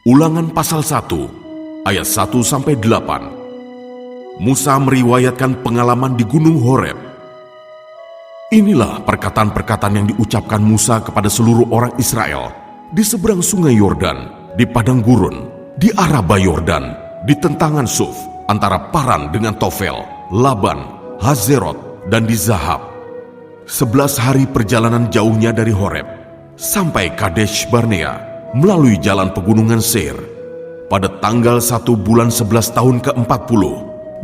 Ulangan pasal 1, ayat 1-8. Musa meriwayatkan pengalaman di Gunung Horeb. Inilah perkataan-perkataan yang diucapkan Musa kepada seluruh orang Israel di seberang sungai Yordan, di padang gurun, di Araba Yordan, di tentangan Suf, antara Paran dengan Tofel, Laban, Hazerot, dan di Zahab. 11 hari perjalanan jauhnya dari Horeb sampai Kadesh Barnea melalui jalan pegunungan Seir. Pada tanggal 1 bulan 11 tahun ke-40,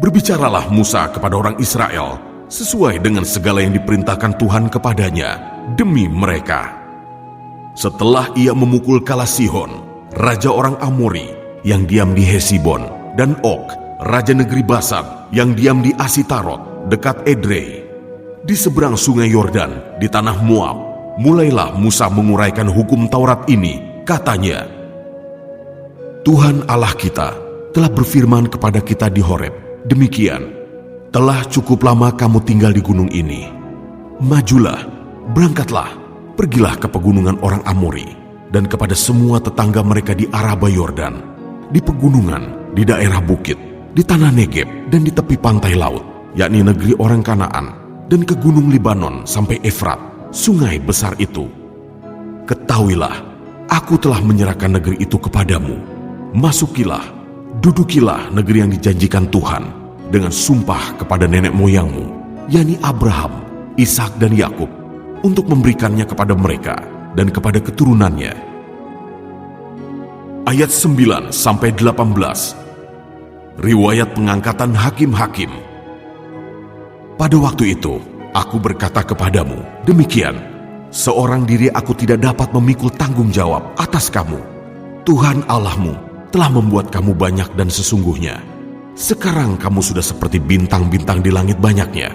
berbicaralah Musa kepada orang Israel sesuai dengan segala yang diperintahkan Tuhan kepadanya demi mereka. Setelah ia memukul kala Sihon, raja orang Amori yang diam di Hesibon, dan Og, raja negeri Basan yang diam di Asitarot dekat Edrei, di seberang sungai Yordan di tanah Moab, mulailah Musa menguraikan hukum Taurat ini. Katanya, Tuhan Allah kita telah berfirman kepada kita di Horeb, demikian, telah cukup lama kamu tinggal di gunung ini. Majulah, berangkatlah, pergilah ke pegunungan orang Amori, dan kepada semua tetangga mereka di Araba Yordan, di pegunungan, di daerah bukit, di tanah Negeb, dan di tepi pantai laut, yakni negeri orang Kanaan, dan ke gunung Libanon sampai Efrat, sungai besar itu. Ketahuilah, aku telah menyerahkan negeri itu kepadamu. Masukilah, dudukilah negeri yang dijanjikan Tuhan dengan sumpah kepada nenek moyangmu, yakni Abraham, Ishak dan Yakub, untuk memberikannya kepada mereka dan kepada keturunannya. Ayat 9-18. Riwayat pengangkatan hakim-hakim. Pada waktu itu, aku berkata kepadamu, demikian, seorang diri aku tidak dapat memikul tanggung jawab atas kamu. Tuhan Allahmu telah membuat kamu banyak dan sesungguhnya. Sekarang kamu sudah seperti bintang-bintang di langit banyaknya.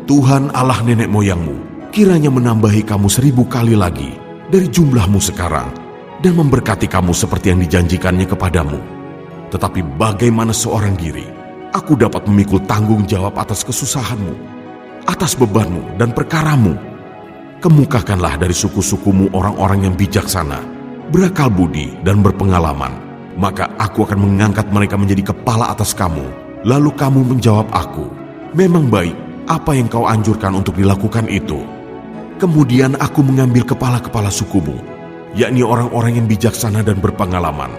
Tuhan Allah nenek moyangmu kiranya menambahi kamu 1000 kali lagi dari jumlahmu sekarang dan memberkati kamu seperti yang dijanjikannya kepadamu. Tetapi bagaimana seorang diri aku dapat memikul tanggung jawab atas kesusahanmu, atas bebanmu dan perkaramu? Kemukakanlah dari suku-sukumu orang-orang yang bijaksana, berakal budi dan berpengalaman, maka aku akan mengangkat mereka menjadi kepala atas kamu. Lalu kamu menjawab aku, memang baik apa yang kau anjurkan untuk dilakukan itu. Kemudian aku mengambil kepala-kepala sukumu, yakni orang-orang yang bijaksana dan berpengalaman.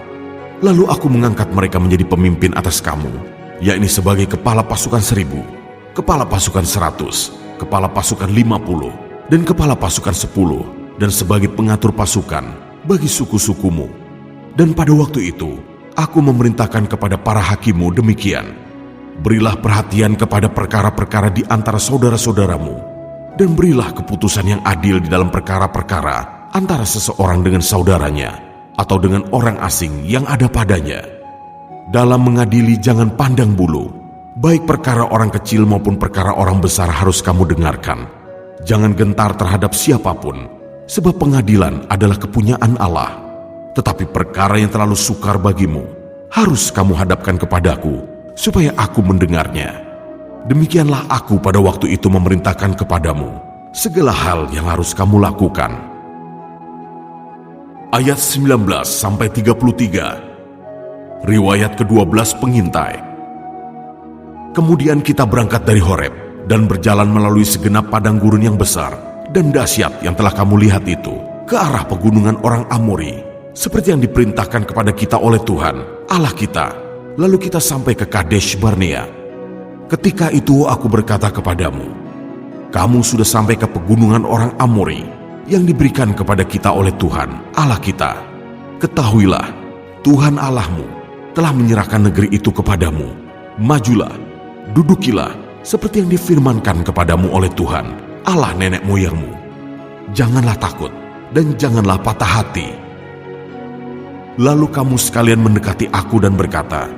Lalu aku mengangkat mereka menjadi pemimpin atas kamu, yakni sebagai kepala pasukan 1000, kepala pasukan 100, kepala pasukan 50, dan kepala pasukan 10, dan sebagai pengatur pasukan bagi suku-sukumu. Dan pada waktu itu, aku memerintahkan kepada para hakimmu demikian, berilah perhatian kepada perkara-perkara di antara saudara-saudaramu, dan berilah keputusan yang adil di dalam perkara-perkara antara seseorang dengan saudaranya, atau dengan orang asing yang ada padanya. Dalam mengadili jangan pandang bulu, baik perkara orang kecil maupun perkara orang besar harus kamu dengarkan. Jangan gentar terhadap siapapun, sebab pengadilan adalah kepunyaan Allah. Tetapi perkara yang terlalu sukar bagimu, harus kamu hadapkan kepadaku, supaya aku mendengarnya. Demikianlah aku pada waktu itu memerintahkan kepadamu segala hal yang harus kamu lakukan. Ayat 19-33. Riwayat ke-12 pengintai. Kemudian kita berangkat dari Horeb dan berjalan melalui segenap padang gurun yang besar dan dahsyat yang telah kamu lihat itu, ke arah pegunungan orang Amori, seperti yang diperintahkan kepada kita oleh Tuhan, Allah kita. Lalu kita sampai ke Kadesh Barnea. Ketika itu aku berkata kepadamu, kamu sudah sampai ke pegunungan orang Amori, yang diberikan kepada kita oleh Tuhan, Allah kita. Ketahuilah, Tuhan Allahmu telah menyerahkan negeri itu kepadamu. Majulah, dudukilah, seperti yang difirmankan kepadamu oleh Tuhan, Allah nenek moyangmu. Janganlah takut dan janganlah patah hati. Lalu kamu sekalian mendekati aku dan berkata,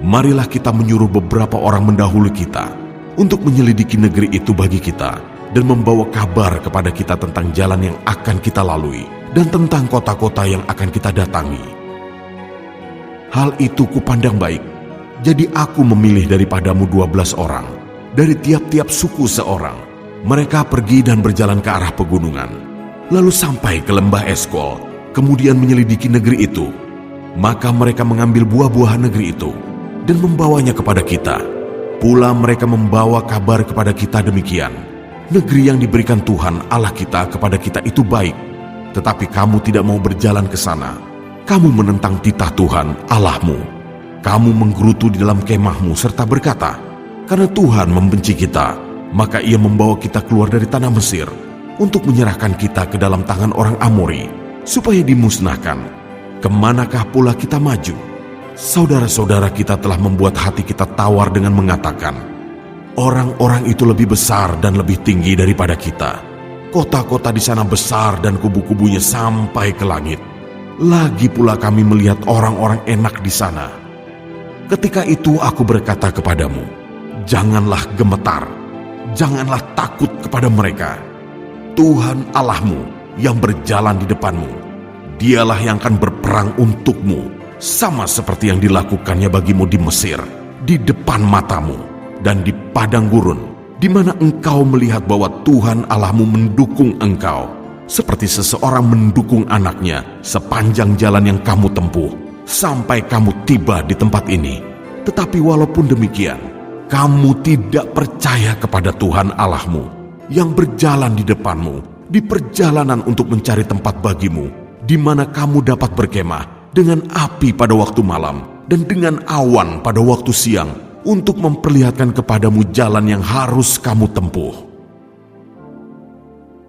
marilah kita menyuruh beberapa orang mendahului kita untuk menyelidiki negeri itu bagi kita dan membawa kabar kepada kita tentang jalan yang akan kita lalui dan tentang kota-kota yang akan kita datangi. Hal itu kupandang baik, jadi aku memilih daripadamu 12 orang, dari tiap-tiap suku seorang. Mereka pergi dan berjalan ke arah pegunungan, lalu sampai ke lembah Eskol, kemudian menyelidiki negeri itu. Maka mereka mengambil buah-buahan negeri itu dan membawanya kepada kita. Pula mereka membawa kabar kepada kita demikian, negeri yang diberikan Tuhan Allah kita kepada kita itu baik, tetapi kamu tidak mau berjalan ke sana. Kamu menentang titah Tuhan Allahmu. Kamu menggerutu di dalam kemahmu serta berkata, karena Tuhan membenci kita, maka ia membawa kita keluar dari tanah Mesir untuk menyerahkan kita ke dalam tangan orang Amori, supaya dimusnahkan. Kemanakah pula kita maju? Saudara-saudara kita telah membuat hati kita tawar dengan mengatakan, orang-orang itu lebih besar dan lebih tinggi daripada kita. Kota-kota di sana besar dan kubu-kubunya sampai ke langit. Lagi pula kami melihat orang-orang enak di sana. Ketika itu aku berkata kepadamu, janganlah gemetar, janganlah takut kepada mereka. Tuhan Allahmu yang berjalan di depanmu, Dialah yang akan berperang untukmu, sama seperti yang dilakukannya bagimu di Mesir, di depan matamu, dan di padang gurun, di mana engkau melihat bahwa Tuhan Allahmu mendukung engkau, seperti seseorang mendukung anaknya sepanjang jalan yang kamu tempuh, sampai kamu tiba di tempat ini. Tetapi walaupun demikian, kamu tidak percaya kepada Tuhan Allahmu, yang berjalan di depanmu, di perjalanan untuk mencari tempat bagimu, di mana kamu dapat berkemah dengan api pada waktu malam dan dengan awan pada waktu siang, untuk memperlihatkan kepadamu jalan yang harus kamu tempuh.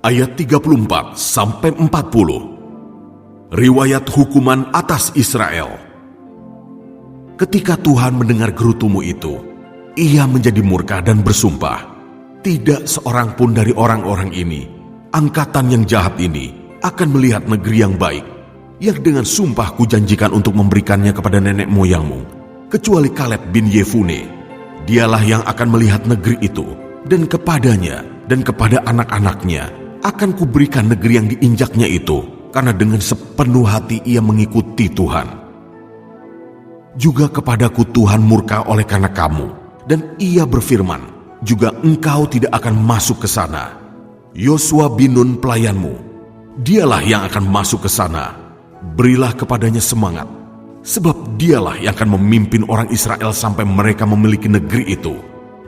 Ayat 34-40. Riwayat hukuman atas Israel. Ketika Tuhan mendengar gerutumu itu, Ia menjadi murka dan bersumpah, tidak seorang pun dari orang-orang ini, angkatan yang jahat ini, akan melihat negeri yang baik, yang dengan sumpah kujanjikan untuk memberikannya kepada nenek moyangmu, kecuali Kaleb bin Yefune. Dialah yang akan melihat negeri itu, dan kepadanya dan kepada anak-anaknya akan kuberikan negeri yang diinjaknya itu, karena dengan sepenuh hati ia mengikuti Tuhan. Juga kepadaku Tuhan murka oleh karena kamu, dan ia berfirman, juga engkau tidak akan masuk ke sana. Yosua bin Nun pelayanmu, dialah yang akan masuk ke sana. Berilah kepadanya semangat, sebab dialah yang akan memimpin orang Israel sampai mereka memiliki negeri itu.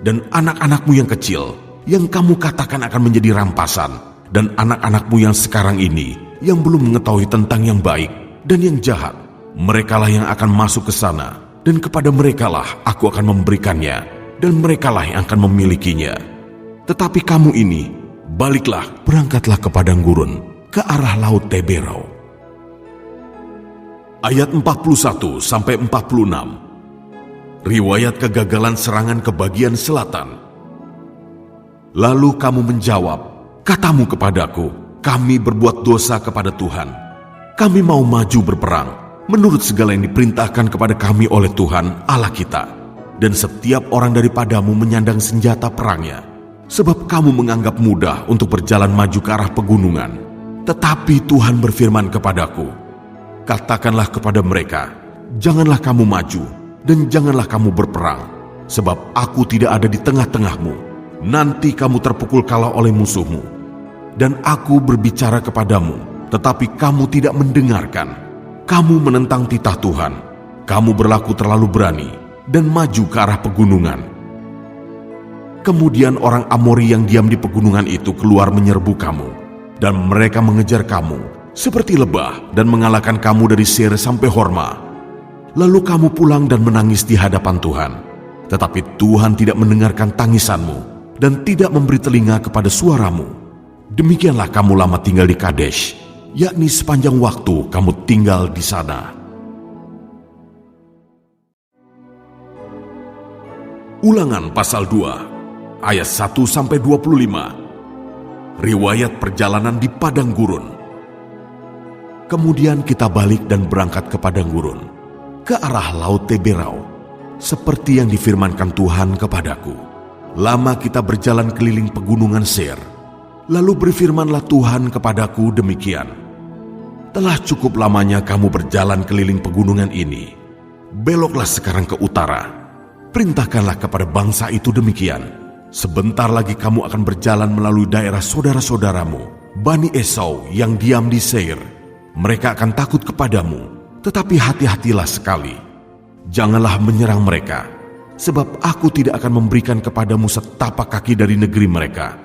Dan anak-anakmu yang kecil, yang kamu katakan akan menjadi rampasan, dan anak-anakmu yang sekarang ini, yang belum mengetahui tentang yang baik dan yang jahat, merekalah yang akan masuk ke sana, dan kepada merekalah aku akan memberikannya, dan merekalah yang akan memilikinya. Tetapi kamu ini, baliklah, berangkatlah ke padang gurun, ke arah laut Teberau. Ayat 41-46. Riwayat kegagalan serangan ke bagian selatan. Lalu kamu menjawab, katamu kepadaku, kami berbuat dosa kepada Tuhan. Kami mau maju berperang, menurut segala yang diperintahkan kepada kami oleh Tuhan Allah kita. Dan setiap orang daripadamu menyandang senjata perangnya, sebab kamu menganggap mudah untuk berjalan maju ke arah pegunungan. Tetapi Tuhan berfirman kepadaku, katakanlah kepada mereka, janganlah kamu maju, dan janganlah kamu berperang, sebab aku tidak ada di tengah-tengahmu. Nanti kamu terpukul kalah oleh musuhmu. Dan aku berbicara kepadamu, tetapi kamu tidak mendengarkan. Kamu menentang titah Tuhan. Kamu berlaku terlalu berani, dan maju ke arah pegunungan. Kemudian orang Amori yang diam di pegunungan itu keluar menyerbu kamu, dan mereka mengejar kamu seperti lebah dan mengalahkan kamu dari Seir sampai Horma. Lalu kamu pulang dan menangis di hadapan Tuhan. Tetapi Tuhan tidak mendengarkan tangisanmu dan tidak memberi telinga kepada suaramu. Demikianlah kamu lama tinggal di Kadesh, yakni sepanjang waktu kamu tinggal di sana. Ulangan pasal 2 ayat 1-25. Riwayat perjalanan di padang gurun. Kemudian kita balik dan berangkat ke padang gurun, ke arah laut Teberau, seperti yang difirmankan Tuhan kepadaku. Lama kita berjalan keliling pegunungan Seir. Lalu berfirmanlah Tuhan kepadaku demikian, telah cukup lamanya kamu berjalan keliling pegunungan ini. Beloklah sekarang ke utara. Perintahkanlah kepada bangsa itu demikian, sebentar lagi kamu akan berjalan melalui daerah saudara-saudaramu, Bani Esau yang diam di Seir. Mereka akan takut kepadamu, Tetapi hati-hatilah sekali, janganlah menyerang mereka, sebab aku tidak akan memberikan kepadamu setapak kaki dari negeri mereka.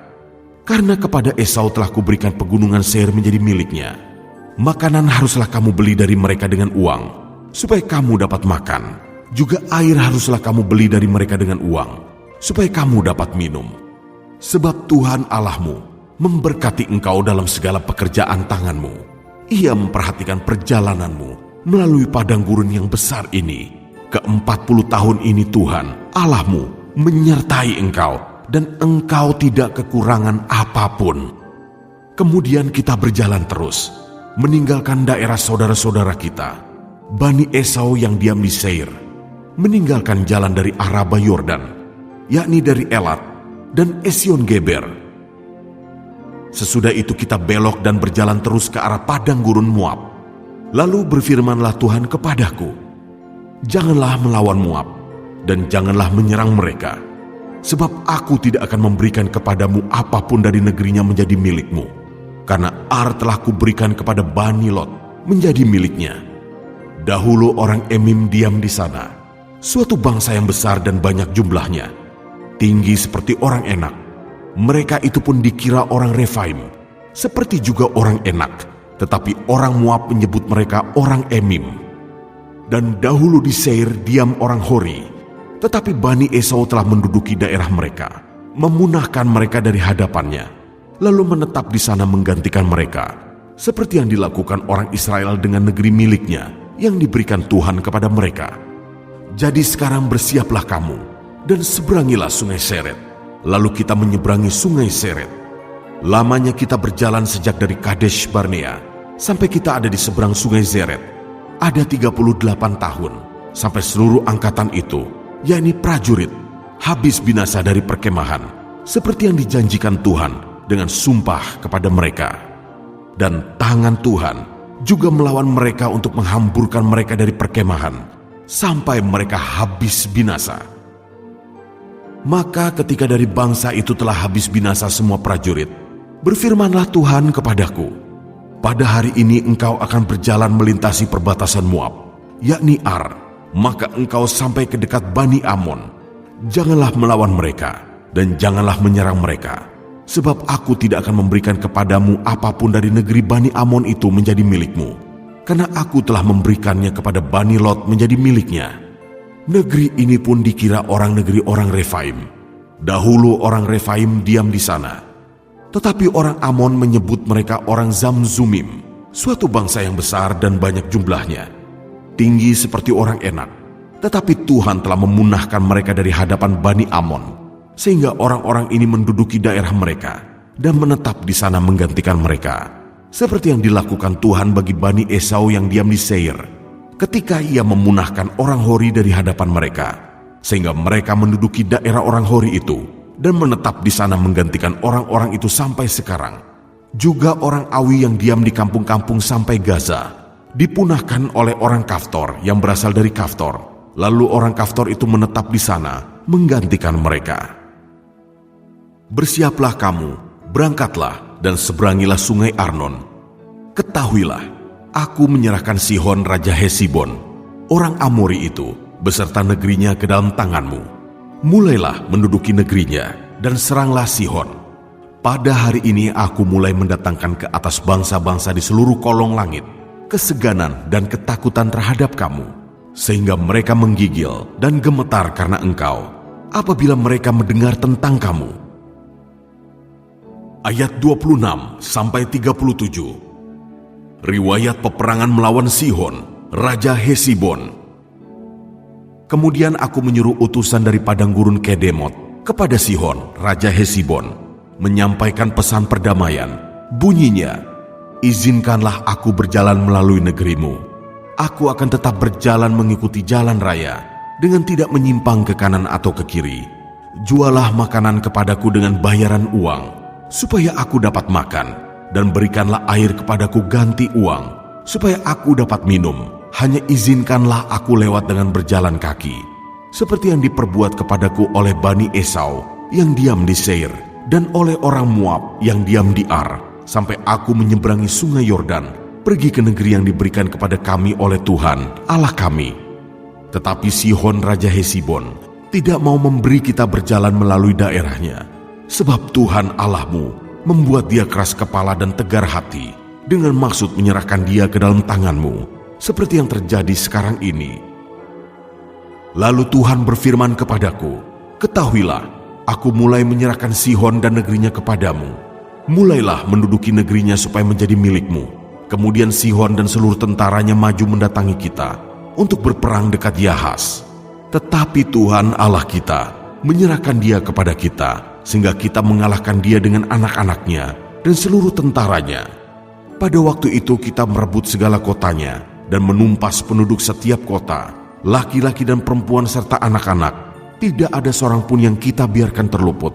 Karena kepada Esau telah kuberikan pegunungan Seir menjadi miliknya. Makanan haruslah kamu beli dari mereka dengan uang, supaya kamu dapat makan. Juga air haruslah kamu beli dari mereka dengan uang, supaya kamu dapat minum. Sebab Tuhan Allahmu memberkati engkau dalam segala pekerjaan tanganmu. Ia memperhatikan perjalananmu melalui padang gurun yang besar ini. Ke-40 tahun ini Tuhan Allahmu menyertai engkau, dan engkau tidak kekurangan apapun. Kemudian kita berjalan terus, meninggalkan daerah saudara-saudara kita, Bani Esau yang diam di Seir, meninggalkan jalan dari Araba Yordan, yakni dari Elat dan Esion Geber. Sesudah itu kita belok dan berjalan terus ke arah padang gurun Moab. Lalu berfirmanlah Tuhan kepadaku, janganlah melawan Moab, dan janganlah menyerang mereka, sebab aku tidak akan memberikan kepadamu apapun dari negerinya menjadi milikmu, karena Ar telah kuberikan kepada Bani Lot menjadi miliknya. Dahulu orang Emim diam di sana, suatu bangsa yang besar dan banyak jumlahnya, tinggi seperti orang Enak. Mereka itu pun dikira orang Refaim, seperti juga orang Enak, tetapi orang Moab menyebut mereka orang Emim. Dan dahulu di Seir diam orang Hori, tetapi Bani Esau telah menduduki daerah mereka, memunahkan mereka dari hadapannya, lalu menetap di sana menggantikan mereka, seperti yang dilakukan orang Israel dengan negeri miliknya yang diberikan Tuhan kepada mereka. Jadi sekarang bersiaplah kamu, dan seberangilah sungai Seret. Lalu kita menyeberangi sungai Seret. Lamanya kita berjalan sejak dari Kadesh Barnea, sampai kita ada di seberang sungai Zeret. Ada 38 tahun, sampai seluruh angkatan itu, yakni prajurit, habis binasa dari perkemahan, seperti yang dijanjikan Tuhan dengan sumpah kepada mereka. Dan tangan Tuhan juga melawan mereka untuk menghamburkan mereka dari perkemahan, sampai mereka habis binasa. Maka ketika dari bangsa itu telah habis binasa semua prajurit, berfirmanlah Tuhan kepadaku, pada hari ini engkau akan berjalan melintasi perbatasan Moab, yakni Ar, maka engkau sampai ke dekat Bani Amon. Janganlah melawan mereka, dan janganlah menyerang mereka, sebab aku tidak akan memberikan kepadamu apapun dari negeri Bani Amon itu menjadi milikmu, karena aku telah memberikannya kepada Bani Lot menjadi miliknya. Negeri ini pun dikira orang negeri orang Refaim. Dahulu orang Refaim diam di sana, tetapi orang Amon menyebut mereka orang Zamzumim, suatu bangsa yang besar dan banyak jumlahnya, tinggi seperti orang Enak. Tetapi Tuhan telah memunahkan mereka dari hadapan Bani Amon, sehingga orang-orang ini menduduki daerah mereka dan menetap di sana menggantikan mereka, seperti yang dilakukan Tuhan bagi Bani Esau yang diam di Seir, ketika ia memunahkan orang Hori dari hadapan mereka, sehingga mereka menduduki daerah orang Hori itu dan menetap di sana menggantikan orang-orang itu sampai sekarang. Juga orang Awi yang diam di kampung-kampung sampai Gaza dipunahkan oleh orang Kaftor yang berasal dari Kaftor. Lalu orang Kaftor itu menetap di sana menggantikan mereka. Bersiaplah kamu, berangkatlah dan seberangilah sungai Arnon. Ketahuilah, aku menyerahkan Sihon Raja Hesibon, orang Amori itu, beserta negerinya ke dalam tanganmu. Mulailah menduduki negerinya dan seranglah Sihon. Pada hari ini aku mulai mendatangkan ke atas bangsa-bangsa di seluruh kolong langit keseganan dan ketakutan terhadap kamu, sehingga mereka menggigil dan gemetar karena engkau apabila mereka mendengar tentang kamu. Ayat 26-37. Riwayat peperangan melawan Sihon, Raja Hesibon. Kemudian aku menyuruh utusan dari padang gurun Kedemot kepada Sihon, Raja Hesibon, menyampaikan pesan perdamaian. Bunyinya, izinkanlah aku berjalan melalui negerimu. Aku akan tetap berjalan mengikuti jalan raya, dengan tidak menyimpang ke kanan atau ke kiri. Jualah makanan kepadaku dengan bayaran uang, supaya aku dapat makan, dan berikanlah air kepadaku ganti uang, supaya aku dapat minum. Hanya izinkanlah aku lewat dengan berjalan kaki, seperti yang diperbuat kepadaku oleh Bani Esau yang diam di Seir, dan oleh orang Moab yang diam di Ar, sampai aku menyeberangi sungai Yordan pergi ke negeri yang diberikan kepada kami oleh Tuhan, Allah kami. Tetapi Sihon Raja Hesibon tidak mau memberi kita berjalan melalui daerahnya, sebab Tuhan Allahmu membuat dia keras kepala dan tegar hati, dengan maksud menyerahkan dia ke dalam tanganmu, seperti yang terjadi sekarang ini. Lalu Tuhan berfirman kepadaku, ketahuilah, aku mulai menyerahkan Sihon dan negerinya kepadamu. Mulailah menduduki negerinya supaya menjadi milikmu. Kemudian Sihon dan seluruh tentaranya maju mendatangi kita untuk berperang dekat Yahas. Tetapi Tuhan Allah kita menyerahkan dia kepada kita, sehingga kita mengalahkan dia dengan anak-anaknya dan seluruh tentaranya. Pada waktu itu kita merebut segala kotanya dan menumpas penduduk setiap kota, laki-laki dan perempuan serta anak-anak. Tidak ada seorang pun yang kita biarkan terluput.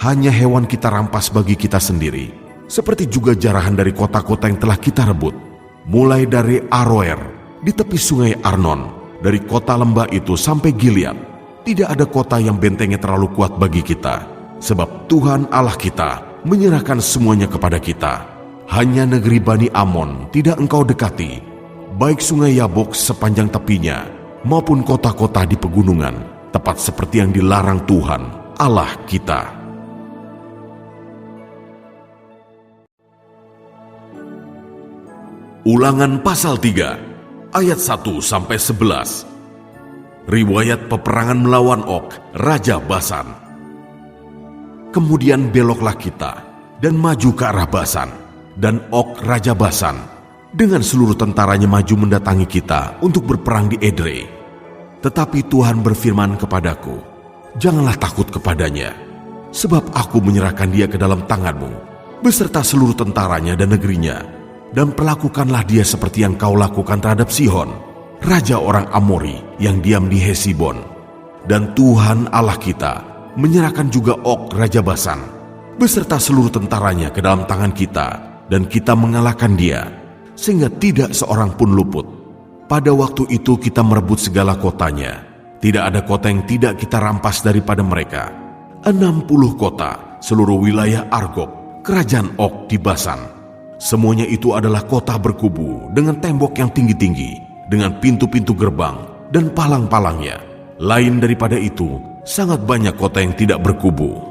Hanya hewan kita rampas bagi kita sendiri, seperti juga jarahan dari kota-kota yang telah kita rebut, mulai dari Aroer di tepi sungai Arnon, dari kota lembah itu sampai Gilead. Tidak ada kota yang bentengnya terlalu kuat bagi kita, sebab Tuhan Allah kita menyerahkan semuanya kepada kita. Hanya negeri Bani Amon tidak engkau dekati, baik sungai Yabok sepanjang tepinya, maupun kota-kota di pegunungan, tepat seperti yang dilarang Tuhan Allah kita. Ulangan pasal 3 ayat 1-11. Riwayat peperangan melawan Og, Raja Basan. Kemudian beloklah kita dan maju ke arah Basan, dan Og Raja Basan dengan seluruh tentaranya maju mendatangi kita untuk berperang di Edrei. Tetapi Tuhan berfirman kepadaku, janganlah takut kepadanya, sebab aku menyerahkan dia ke dalam tanganmu, beserta seluruh tentaranya dan negerinya. Dan perlakukanlah dia seperti yang kau lakukan terhadap Sihon, raja orang Amori yang diam di Hesibon. Dan Tuhan Allah kita menyerahkan juga Og Raja Basan, beserta seluruh tentaranya ke dalam tangan kita, dan kita mengalahkan dia, sehingga tidak seorang pun luput. Pada waktu itu kita merebut segala kotanya. Tidak ada kota yang tidak kita rampas daripada mereka. 60 kota, seluruh wilayah Argob, kerajaan Og di Basan. Semuanya itu adalah kota berkubu dengan tembok yang tinggi-tinggi, dengan pintu-pintu gerbang dan palang-palangnya. Lain daripada itu, sangat banyak kota yang tidak berkubu.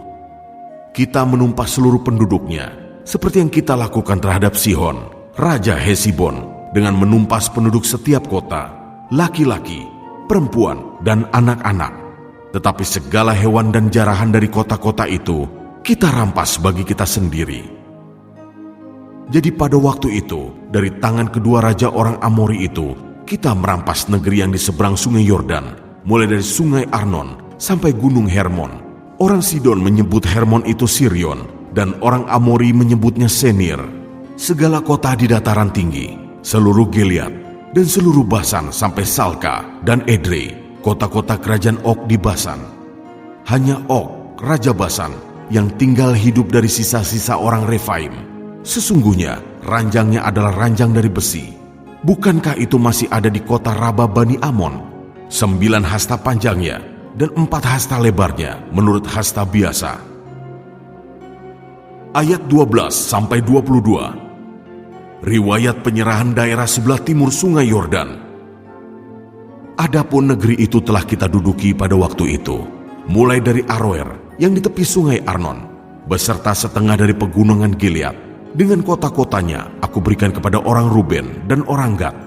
Kita menumpas seluruh penduduknya, seperti yang kita lakukan terhadap Sihon, Raja Hesibon, dengan menumpas penduduk setiap kota, laki-laki, perempuan, dan anak-anak. Tetapi segala hewan dan jarahan dari kota-kota itu, kita rampas bagi kita sendiri. Jadi pada waktu itu, dari tangan kedua raja orang Amori itu, kita merampas negeri yang di seberang sungai Yordan, mulai dari sungai Arnon sampai gunung Hermon. Orang Sidon menyebut Hermon itu Sirion, dan orang Amori menyebutnya Senir. Segala kota di dataran tinggi, seluruh Gilead, dan seluruh Basan sampai Salka dan Edrei, kota-kota kerajaan Og di Basan. Hanya Og, Raja Basan, yang tinggal hidup dari sisa-sisa orang Refaim. Sesungguhnya ranjangnya adalah ranjang dari besi. Bukankah itu masih ada di kota Raba Bani Amon? 9 hasta panjangnya dan 4 hasta lebarnya menurut hasta biasa. Ayat 12-22. Riwayat penyerahan daerah sebelah timur sungai Yordan. Adapun negeri itu telah kita duduki pada waktu itu, mulai dari Aroer yang di tepi sungai Arnon, beserta setengah dari pegunungan Gilead. Dengan kota-kotanya aku berikan kepada orang Ruben dan orang Gad,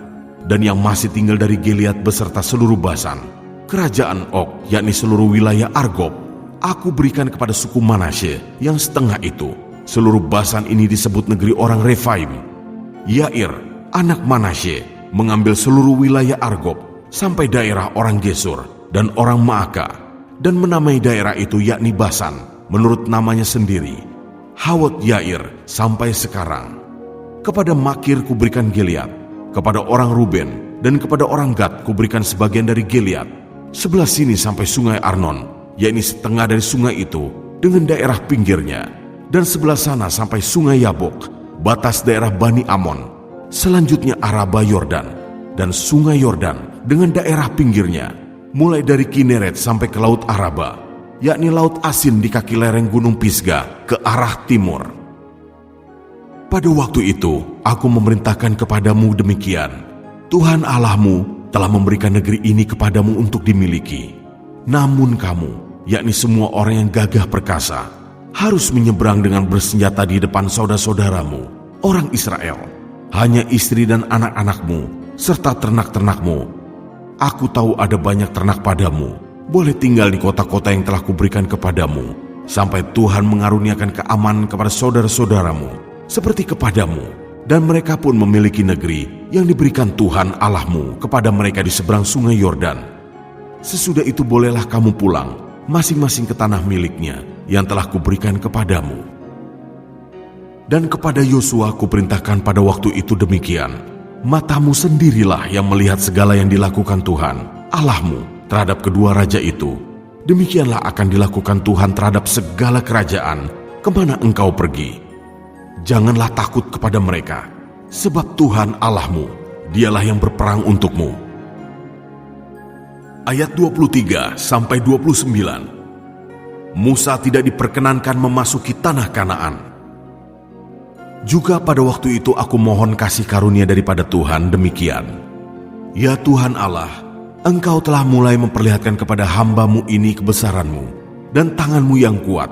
dan yang masih tinggal dari Gilead beserta seluruh Basan. Kerajaan Og, yakni seluruh wilayah Argob, aku berikan kepada suku Manasye yang setengah itu. Seluruh Basan ini disebut negeri orang Refaim. Yair, anak Manasye, mengambil seluruh wilayah Argob sampai daerah orang Gesur dan orang Maaka, dan menamai daerah itu yakni Basan menurut namanya sendiri. Hawot Yair sampai sekarang. Kepada Makir kuberikan Gilead, kepada orang Ruben dan kepada orang Gad kuberikan sebagian dari Gilead, sebelah sini sampai sungai Arnon, yakni setengah dari sungai itu dengan daerah pinggirnya, dan sebelah sana sampai sungai Yabok, batas daerah Bani Amon. Selanjutnya Araba Yordan, dan sungai Yordan dengan daerah pinggirnya, mulai dari Kineret sampai ke Laut Araba, yakni Laut Asin di kaki lereng Gunung Pisga ke arah timur. Pada waktu itu, aku memerintahkan kepadamu demikian. Tuhan Allahmu telah memberikan negeri ini kepadamu untuk dimiliki. Namun kamu, yakni semua orang yang gagah perkasa, harus menyeberang dengan bersenjata di depan saudara-saudaramu, orang Israel. Hanya istri dan anak-anakmu, serta ternak-ternakmu. Aku tahu ada banyak ternak padamu, boleh tinggal di kota-kota yang telah kuberikan kepadamu, sampai Tuhan mengaruniakan keamanan kepada saudara-saudaramu, seperti kepadamu, dan mereka pun memiliki negeri yang diberikan Tuhan Allahmu kepada mereka di seberang sungai Yordan. Sesudah itu bolehlah kamu pulang, masing-masing ke tanah miliknya yang telah kuberikan kepadamu. Dan kepada Yosua kuperintahkan pada waktu itu demikian, matamu sendirilah yang melihat segala yang dilakukan Tuhan Allahmu terhadap kedua raja itu. Demikianlah akan dilakukan Tuhan terhadap segala kerajaan kemana engkau pergi. Janganlah takut kepada mereka, sebab Tuhan Allahmu, dialah yang berperang untukmu. Ayat 23-29. Musa tidak diperkenankan memasuki tanah Kanaan. Juga pada waktu itu aku mohon kasih karunia daripada Tuhan demikian. Ya Tuhan Allah, Engkau telah mulai memperlihatkan kepada hamba-Mu ini kebesaran-Mu dan tangan-Mu yang kuat,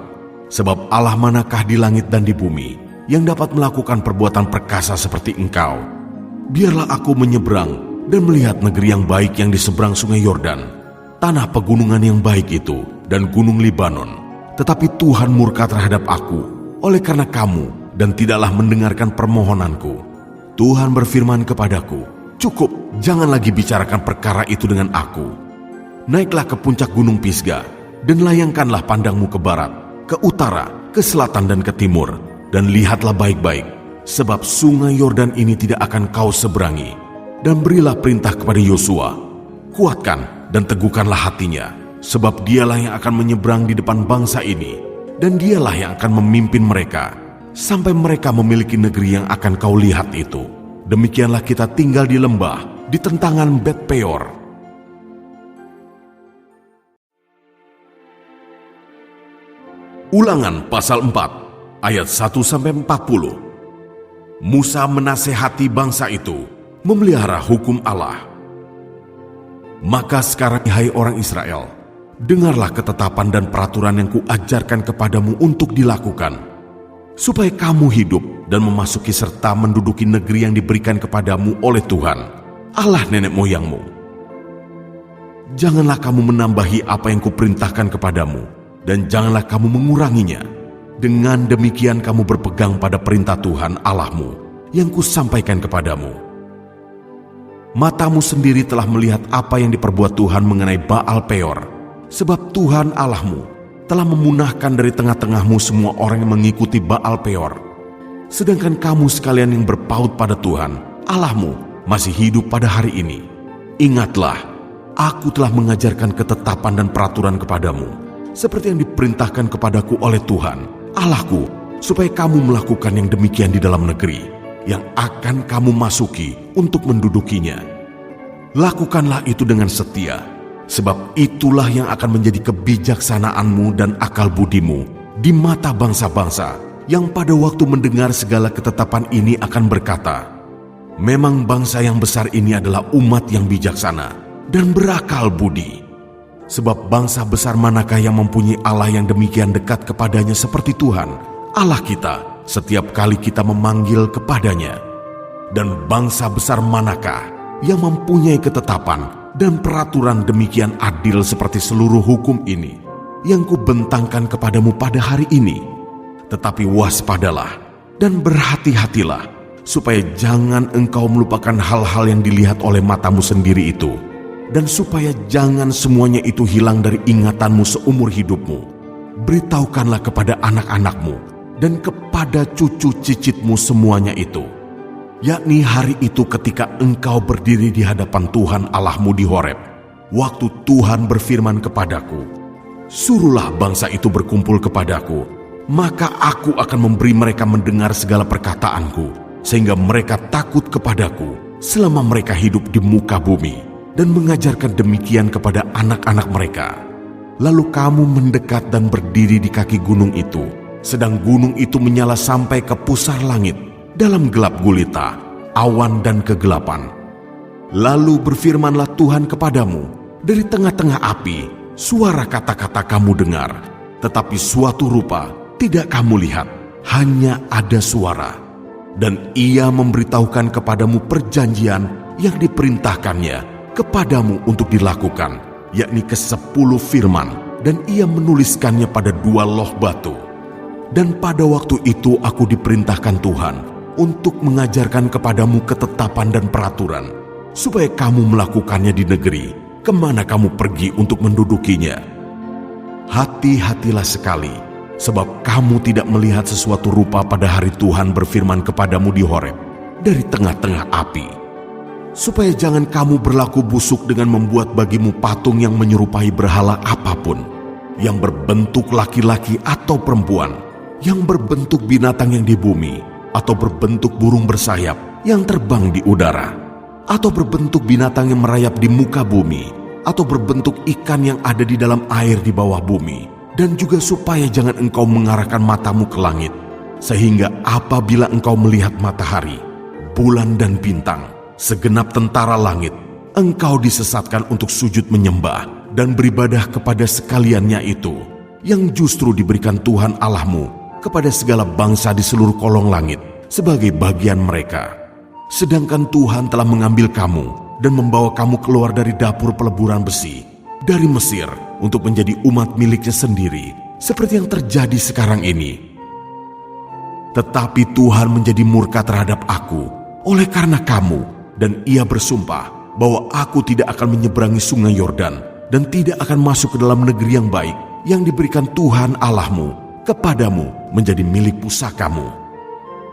sebab Allah manakah di langit dan di bumi yang dapat melakukan perbuatan perkasa seperti Engkau. Biarlah aku menyeberang dan melihat negeri yang baik yang di seberang sungai Yordan, tanah pegunungan yang baik itu, dan gunung Libanon. Tetapi Tuhan murka terhadap aku oleh karena kamu dan tidaklah mendengarkan permohonanku. Tuhan berfirman kepadaku, cukup, jangan lagi bicarakan perkara itu dengan aku. Naiklah ke puncak gunung Pisga dan layangkanlah pandangmu ke barat, ke utara, ke selatan dan ke timur, dan lihatlah baik-baik, sebab sungai Yordan ini tidak akan kau seberangi. Dan berilah perintah kepada Yosua, kuatkan dan teguhkanlah hatinya, sebab dialah yang akan menyeberang di depan bangsa ini, dan dialah yang akan memimpin mereka, sampai mereka memiliki negeri yang akan kau lihat itu. Demikianlah kita tinggal di lembah, di tentangan Bet Peor. Ulangan pasal 4. Ayat 1-40. Musa menasehati bangsa itu memelihara hukum Allah. Maka sekarang, hai orang Israel, dengarlah ketetapan dan peraturan yang kuajarkan kepadamu untuk dilakukan, supaya kamu hidup dan memasuki serta menduduki negeri yang diberikan kepadamu oleh Tuhan, Allah nenek moyangmu. Janganlah kamu menambahi apa yang kuperintahkan kepadamu, dan janganlah kamu menguranginya. Dengan demikian kamu berpegang pada perintah Tuhan Allahmu yang kusampaikan kepadamu. Matamu sendiri telah melihat apa yang diperbuat Tuhan mengenai Baal Peor, sebab Tuhan Allahmu telah memunahkan dari tengah-tengahmu semua orang yang mengikuti Baal Peor. Sedangkan kamu sekalian yang berpaut pada Tuhan Allahmu masih hidup pada hari ini. Ingatlah, aku telah mengajarkan ketetapan dan peraturan kepadamu, seperti yang diperintahkan kepadaku oleh Tuhan Allahku, supaya kamu melakukan yang demikian di dalam negeri yang akan kamu masuki untuk mendudukinya. Lakukanlah itu dengan setia, sebab itulah yang akan menjadi kebijaksanaanmu dan akal budimu di mata bangsa-bangsa yang pada waktu mendengar segala ketetapan ini akan berkata, memang bangsa yang besar ini adalah umat yang bijaksana dan berakal budi. Sebab bangsa besar manakah yang mempunyai Allah yang demikian dekat kepadanya seperti Tuhan, Allah kita, setiap kali kita memanggil kepadanya? Dan bangsa besar manakah yang mempunyai ketetapan dan peraturan demikian adil seperti seluruh hukum ini, yang kubentangkan kepadamu pada hari ini? Tetapi waspadalah dan berhati-hatilah, supaya jangan engkau melupakan hal-hal yang dilihat oleh matamu sendiri itu, dan supaya jangan semuanya itu hilang dari ingatanmu seumur hidupmu. Beritahukanlah kepada anak-anakmu dan kepada cucu cicitmu semuanya itu, yakni hari itu ketika engkau berdiri di hadapan Tuhan Allahmu di Horeb, waktu Tuhan berfirman kepadaku, suruhlah bangsa itu berkumpul kepadaku, maka aku akan memberi mereka mendengar segala perkataanku, sehingga mereka takut kepadaku selama mereka hidup di muka bumi, dan mengajarkan demikian kepada anak-anak mereka. Lalu kamu mendekat dan berdiri di kaki gunung itu, sedang gunung itu menyala sampai ke pusar langit, dalam gelap gulita, awan dan kegelapan. Lalu berfirmanlah Tuhan kepadamu, dari tengah-tengah api, suara kata-kata kamu dengar, tetapi suatu rupa tidak kamu lihat, hanya ada suara. Dan ia memberitahukan kepadamu perjanjian yang diperintahkannya kepadamu untuk dilakukan, yakni ke-10 firman, dan ia menuliskannya pada 2 loh batu. Dan pada waktu itu aku diperintahkan Tuhan untuk mengajarkan kepadamu ketetapan dan peraturan, supaya kamu melakukannya di negeri kemana kamu pergi untuk mendudukinya. Hati-hatilah sekali, sebab kamu tidak melihat sesuatu rupa pada hari Tuhan berfirman kepadamu di Horeb dari tengah-tengah api, supaya jangan kamu berlaku busuk dengan membuat bagimu patung yang menyerupai berhala apapun, yang berbentuk laki-laki atau perempuan, yang berbentuk binatang yang di bumi, atau berbentuk burung bersayap yang terbang di udara, atau berbentuk binatang yang merayap di muka bumi, atau berbentuk ikan yang ada di dalam air di bawah bumi. Dan juga supaya jangan engkau mengarahkan matamu ke langit, sehingga apabila engkau melihat matahari, bulan dan bintang, segenap tentara langit, engkau disesatkan untuk sujud menyembah dan beribadah kepada sekaliannya itu, yang justru diberikan Tuhan Allahmu kepada segala bangsa di seluruh kolong langit sebagai bagian mereka. Sedangkan Tuhan telah mengambil kamu dan membawa kamu keluar dari dapur peleburan besi, dari Mesir, untuk menjadi umat miliknya sendiri, seperti yang terjadi sekarang ini. Tetapi Tuhan menjadi murka terhadap aku oleh karena kamu, dan ia bersumpah bahwa aku tidak akan menyeberangi sungai Yordan dan tidak akan masuk ke dalam negeri yang baik yang diberikan Tuhan Allahmu kepadamu menjadi milik pusakamu.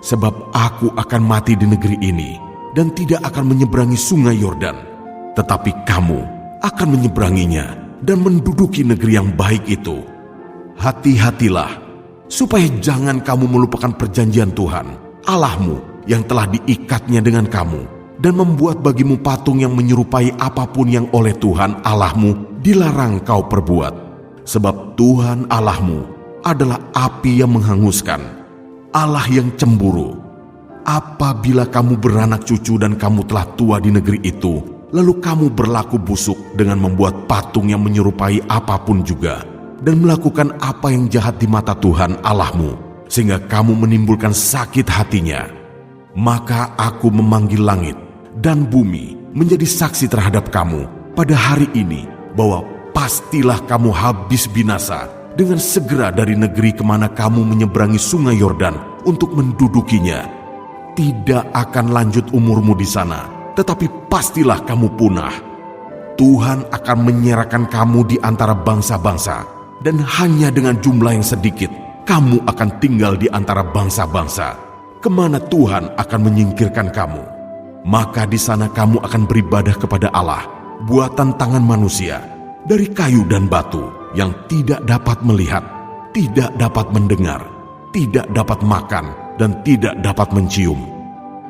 Sebab aku akan mati di negeri ini dan tidak akan menyeberangi sungai Yordan, tetapi kamu akan menyeberanginya dan menduduki negeri yang baik itu. Hati-hatilah, supaya jangan kamu melupakan perjanjian Tuhan Allahmu yang telah diikatnya dengan kamu, dan membuat bagimu patung yang menyerupai apapun yang oleh Tuhan Allahmu dilarang kau perbuat. Sebab Tuhan Allahmu adalah api yang menghanguskan, Allah yang cemburu. Apabila kamu beranak cucu dan kamu telah tua di negeri itu, lalu kamu berlaku busuk dengan membuat patung yang menyerupai apapun juga, dan melakukan apa yang jahat di mata Tuhan Allahmu, sehingga kamu menimbulkan sakit hatinya, maka aku memanggil langit dan bumi menjadi saksi terhadap kamu pada hari ini, bahwa pastilah kamu habis binasa dengan segera dari negeri kemana kamu menyeberangi sungai Yordan untuk mendudukinya. Tidak akan lanjut umurmu di sana, tetapi pastilah kamu punah. Tuhan akan menyerahkan kamu di antara bangsa-bangsa, dan hanya dengan jumlah yang sedikit kamu akan tinggal di antara bangsa-bangsa, kemana Tuhan akan menyingkirkan kamu. Maka di sana kamu akan beribadah kepada Allah, buatan tangan manusia, dari kayu dan batu, yang tidak dapat melihat, tidak dapat mendengar, tidak dapat makan, dan tidak dapat mencium.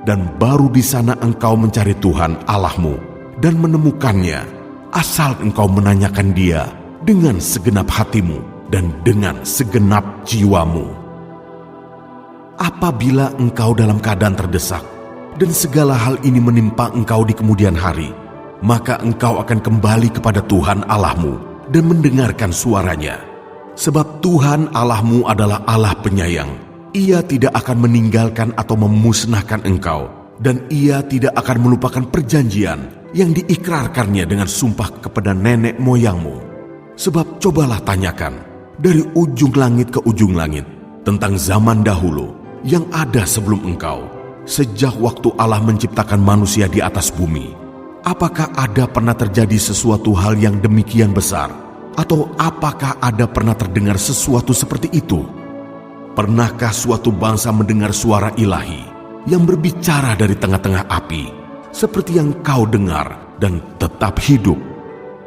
Dan baru di sana engkau mencari Tuhan Allahmu dan menemukannya, asal engkau menanyakan Dia dengan segenap hatimu dan dengan segenap jiwamu. Apabila engkau dalam keadaan terdesak dan segala hal ini menimpa engkau di kemudian hari, maka engkau akan kembali kepada Tuhan Allahmu dan mendengarkan suaranya. Sebab Tuhan Allahmu adalah Allah penyayang. Ia tidak akan meninggalkan atau memusnahkan engkau, dan Ia tidak akan melupakan perjanjian yang diikrarkannya dengan sumpah kepada nenek moyangmu. Sebab cobalah tanyakan dari ujung langit ke ujung langit tentang zaman dahulu yang ada sebelum engkau, sejak waktu Allah menciptakan manusia di atas bumi. Apakah ada pernah terjadi sesuatu hal yang demikian besar? Atau apakah ada pernah terdengar sesuatu seperti itu? Pernahkah suatu bangsa mendengar suara ilahi yang berbicara dari tengah-tengah api, seperti yang kau dengar dan tetap hidup?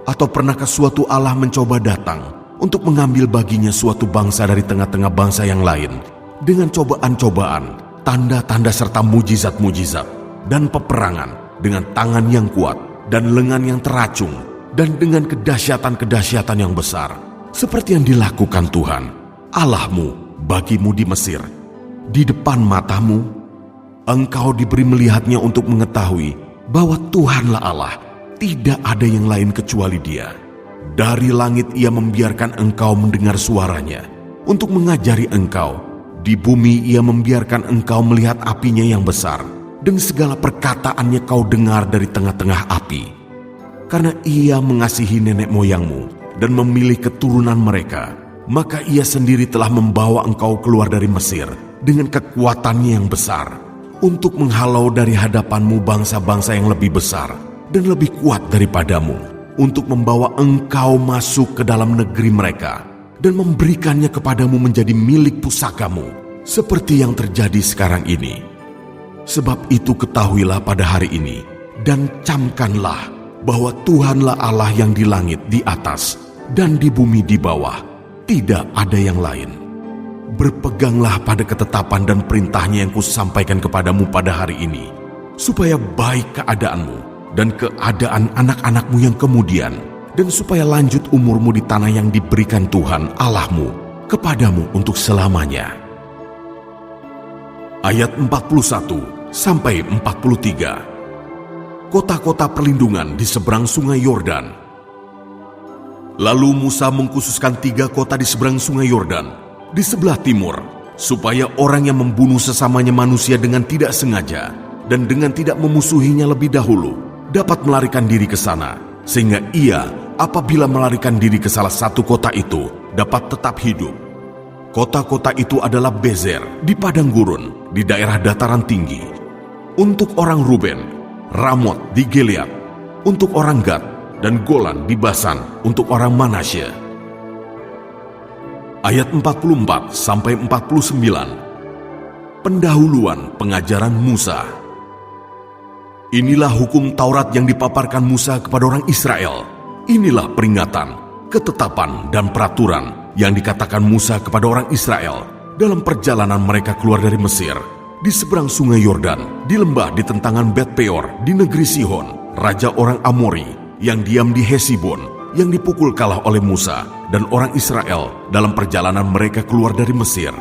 Atau pernahkah suatu Allah mencoba datang untuk mengambil baginya suatu bangsa dari tengah-tengah bangsa yang lain, dengan cobaan-cobaan, tanda-tanda serta mujizat-mujizat, dan peperangan, dengan tangan yang kuat dan lengan yang teracung, dan dengan kedahsyatan-kedahsyatan yang besar, seperti yang dilakukan Tuhan Allahmu bagimu di Mesir, di depan matamu? engkau diberi melihatnya untuk mengetahui bahwa Tuhanlah Allah, tidak ada yang lain kecuali Dia. Dari langit Ia membiarkan engkau mendengar suaranya untuk mengajari engkau. Di bumi Ia membiarkan engkau melihat apinya yang besar, dan segala perkataannya kau dengar dari tengah-tengah api. Karena Ia mengasihi nenek moyangmu dan memilih keturunan mereka, maka Ia sendiri telah membawa engkau keluar dari Mesir dengan kekuatannya yang besar, untuk menghalau dari hadapanmu bangsa-bangsa yang lebih besar dan lebih kuat daripadamu, untuk membawa engkau masuk ke dalam negeri mereka dan memberikannya kepadamu menjadi milik pusakamu, seperti yang terjadi sekarang ini. Sebab itu ketahuilah pada hari ini, dan camkanlah bahwa Tuhanlah Allah yang di langit di atas dan di bumi di bawah, tidak ada yang lain. Berpeganglah pada ketetapan dan perintahnya yang kusampaikan kepadamu pada hari ini, supaya baik keadaanmu dan keadaan anak-anakmu yang kemudian, dan supaya lanjut umurmu di tanah yang diberikan Tuhan Allahmu kepadamu untuk selamanya. Ayat 41 sampai 43. Kota-kota perlindungan di seberang sungai Yordan. Lalu Musa mengkhususkan 3 kota di seberang sungai Yordan, di sebelah timur, supaya orang yang membunuh sesamanya manusia dengan tidak sengaja dan dengan tidak memusuhinya lebih dahulu dapat melarikan diri ke sana, sehingga ia apabila melarikan diri ke salah satu kota itu dapat tetap hidup. Kota-kota itu adalah Bezer di padang gurun di daerah dataran tinggi, untuk orang Ruben, Ramot di Gilead, untuk orang Gad, dan Golan di Basan untuk orang Manasye. Ayat 44 sampai 49. Pendahuluan pengajaran Musa. Inilah hukum Taurat yang dipaparkan Musa kepada orang Israel. Inilah peringatan, ketetapan, dan peraturan yang dikatakan Musa kepada orang Israel dalam perjalanan mereka keluar dari Mesir, di seberang sungai Yordan, di lembah di tentangan Bet Peor, di negeri Sihon, raja orang Amori, yang diam di Hesibon, yang dipukul kalah oleh Musa dan orang Israel dalam perjalanan mereka keluar dari Mesir.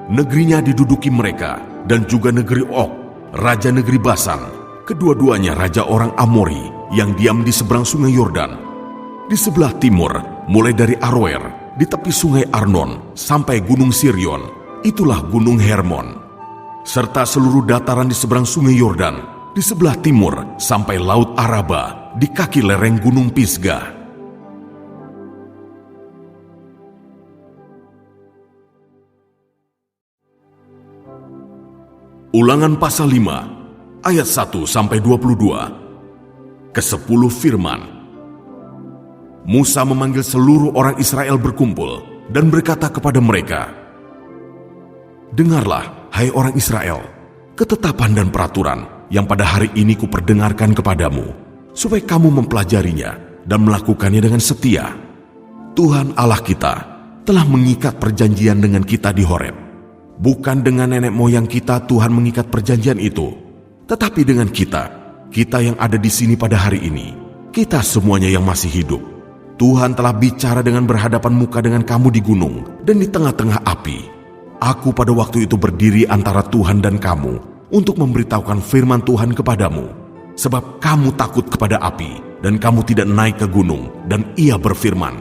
Negerinya diduduki mereka, dan juga negeri Og, raja negeri Basan, kedua-duanya raja orang Amori, yang diam di seberang sungai Yordan. Di sebelah timur, mulai dari Aroer, di tepi sungai Arnon, sampai gunung Sirion, itulah gunung Hermon, serta seluruh dataran di seberang sungai Yordan, di sebelah timur, sampai laut Araba, di kaki lereng gunung Pisgah. Ulangan pasal 5, ayat 1 sampai 22. Ke-10 firman. Musa memanggil seluruh orang Israel berkumpul dan berkata kepada mereka, "Dengarlah, hai orang Israel, ketetapan dan peraturan yang pada hari ini kuperdengarkan kepadamu, supaya kamu mempelajarinya dan melakukannya dengan setia. Tuhan Allah kita telah mengikat perjanjian dengan kita di Horeb. Bukan dengan nenek moyang kita Tuhan mengikat perjanjian itu, tetapi dengan kita yang ada di sini pada hari ini, kita semuanya yang masih hidup. Tuhan telah bicara dengan berhadapan muka dengan kamu di gunung dan di tengah-tengah api. Aku pada waktu itu berdiri antara Tuhan dan kamu untuk memberitahukan firman Tuhan kepadamu, sebab kamu takut kepada api dan kamu tidak naik ke gunung." Dan Ia berfirman,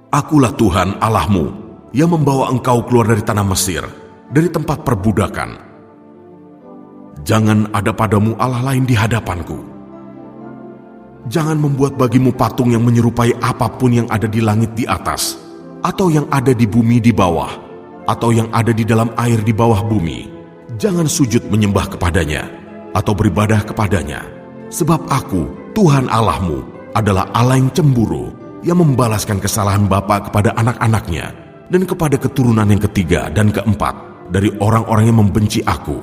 "Akulah Tuhan Allahmu yang membawa engkau keluar dari tanah Mesir, dari tempat perbudakan. Jangan ada padamu Allah lain di hadapanku. Jangan membuat bagimu patung yang menyerupai apapun yang ada di langit di atas, atau yang ada di bumi di bawah, atau yang ada di dalam air di bawah bumi. Jangan sujud menyembah kepadanya, atau beribadah kepadanya. Sebab aku, Tuhan Allahmu, adalah Allah yang cemburu, yang membalaskan kesalahan bapa kepada anak-anaknya, dan kepada keturunan yang ketiga dan keempat dari orang-orang yang membenci aku.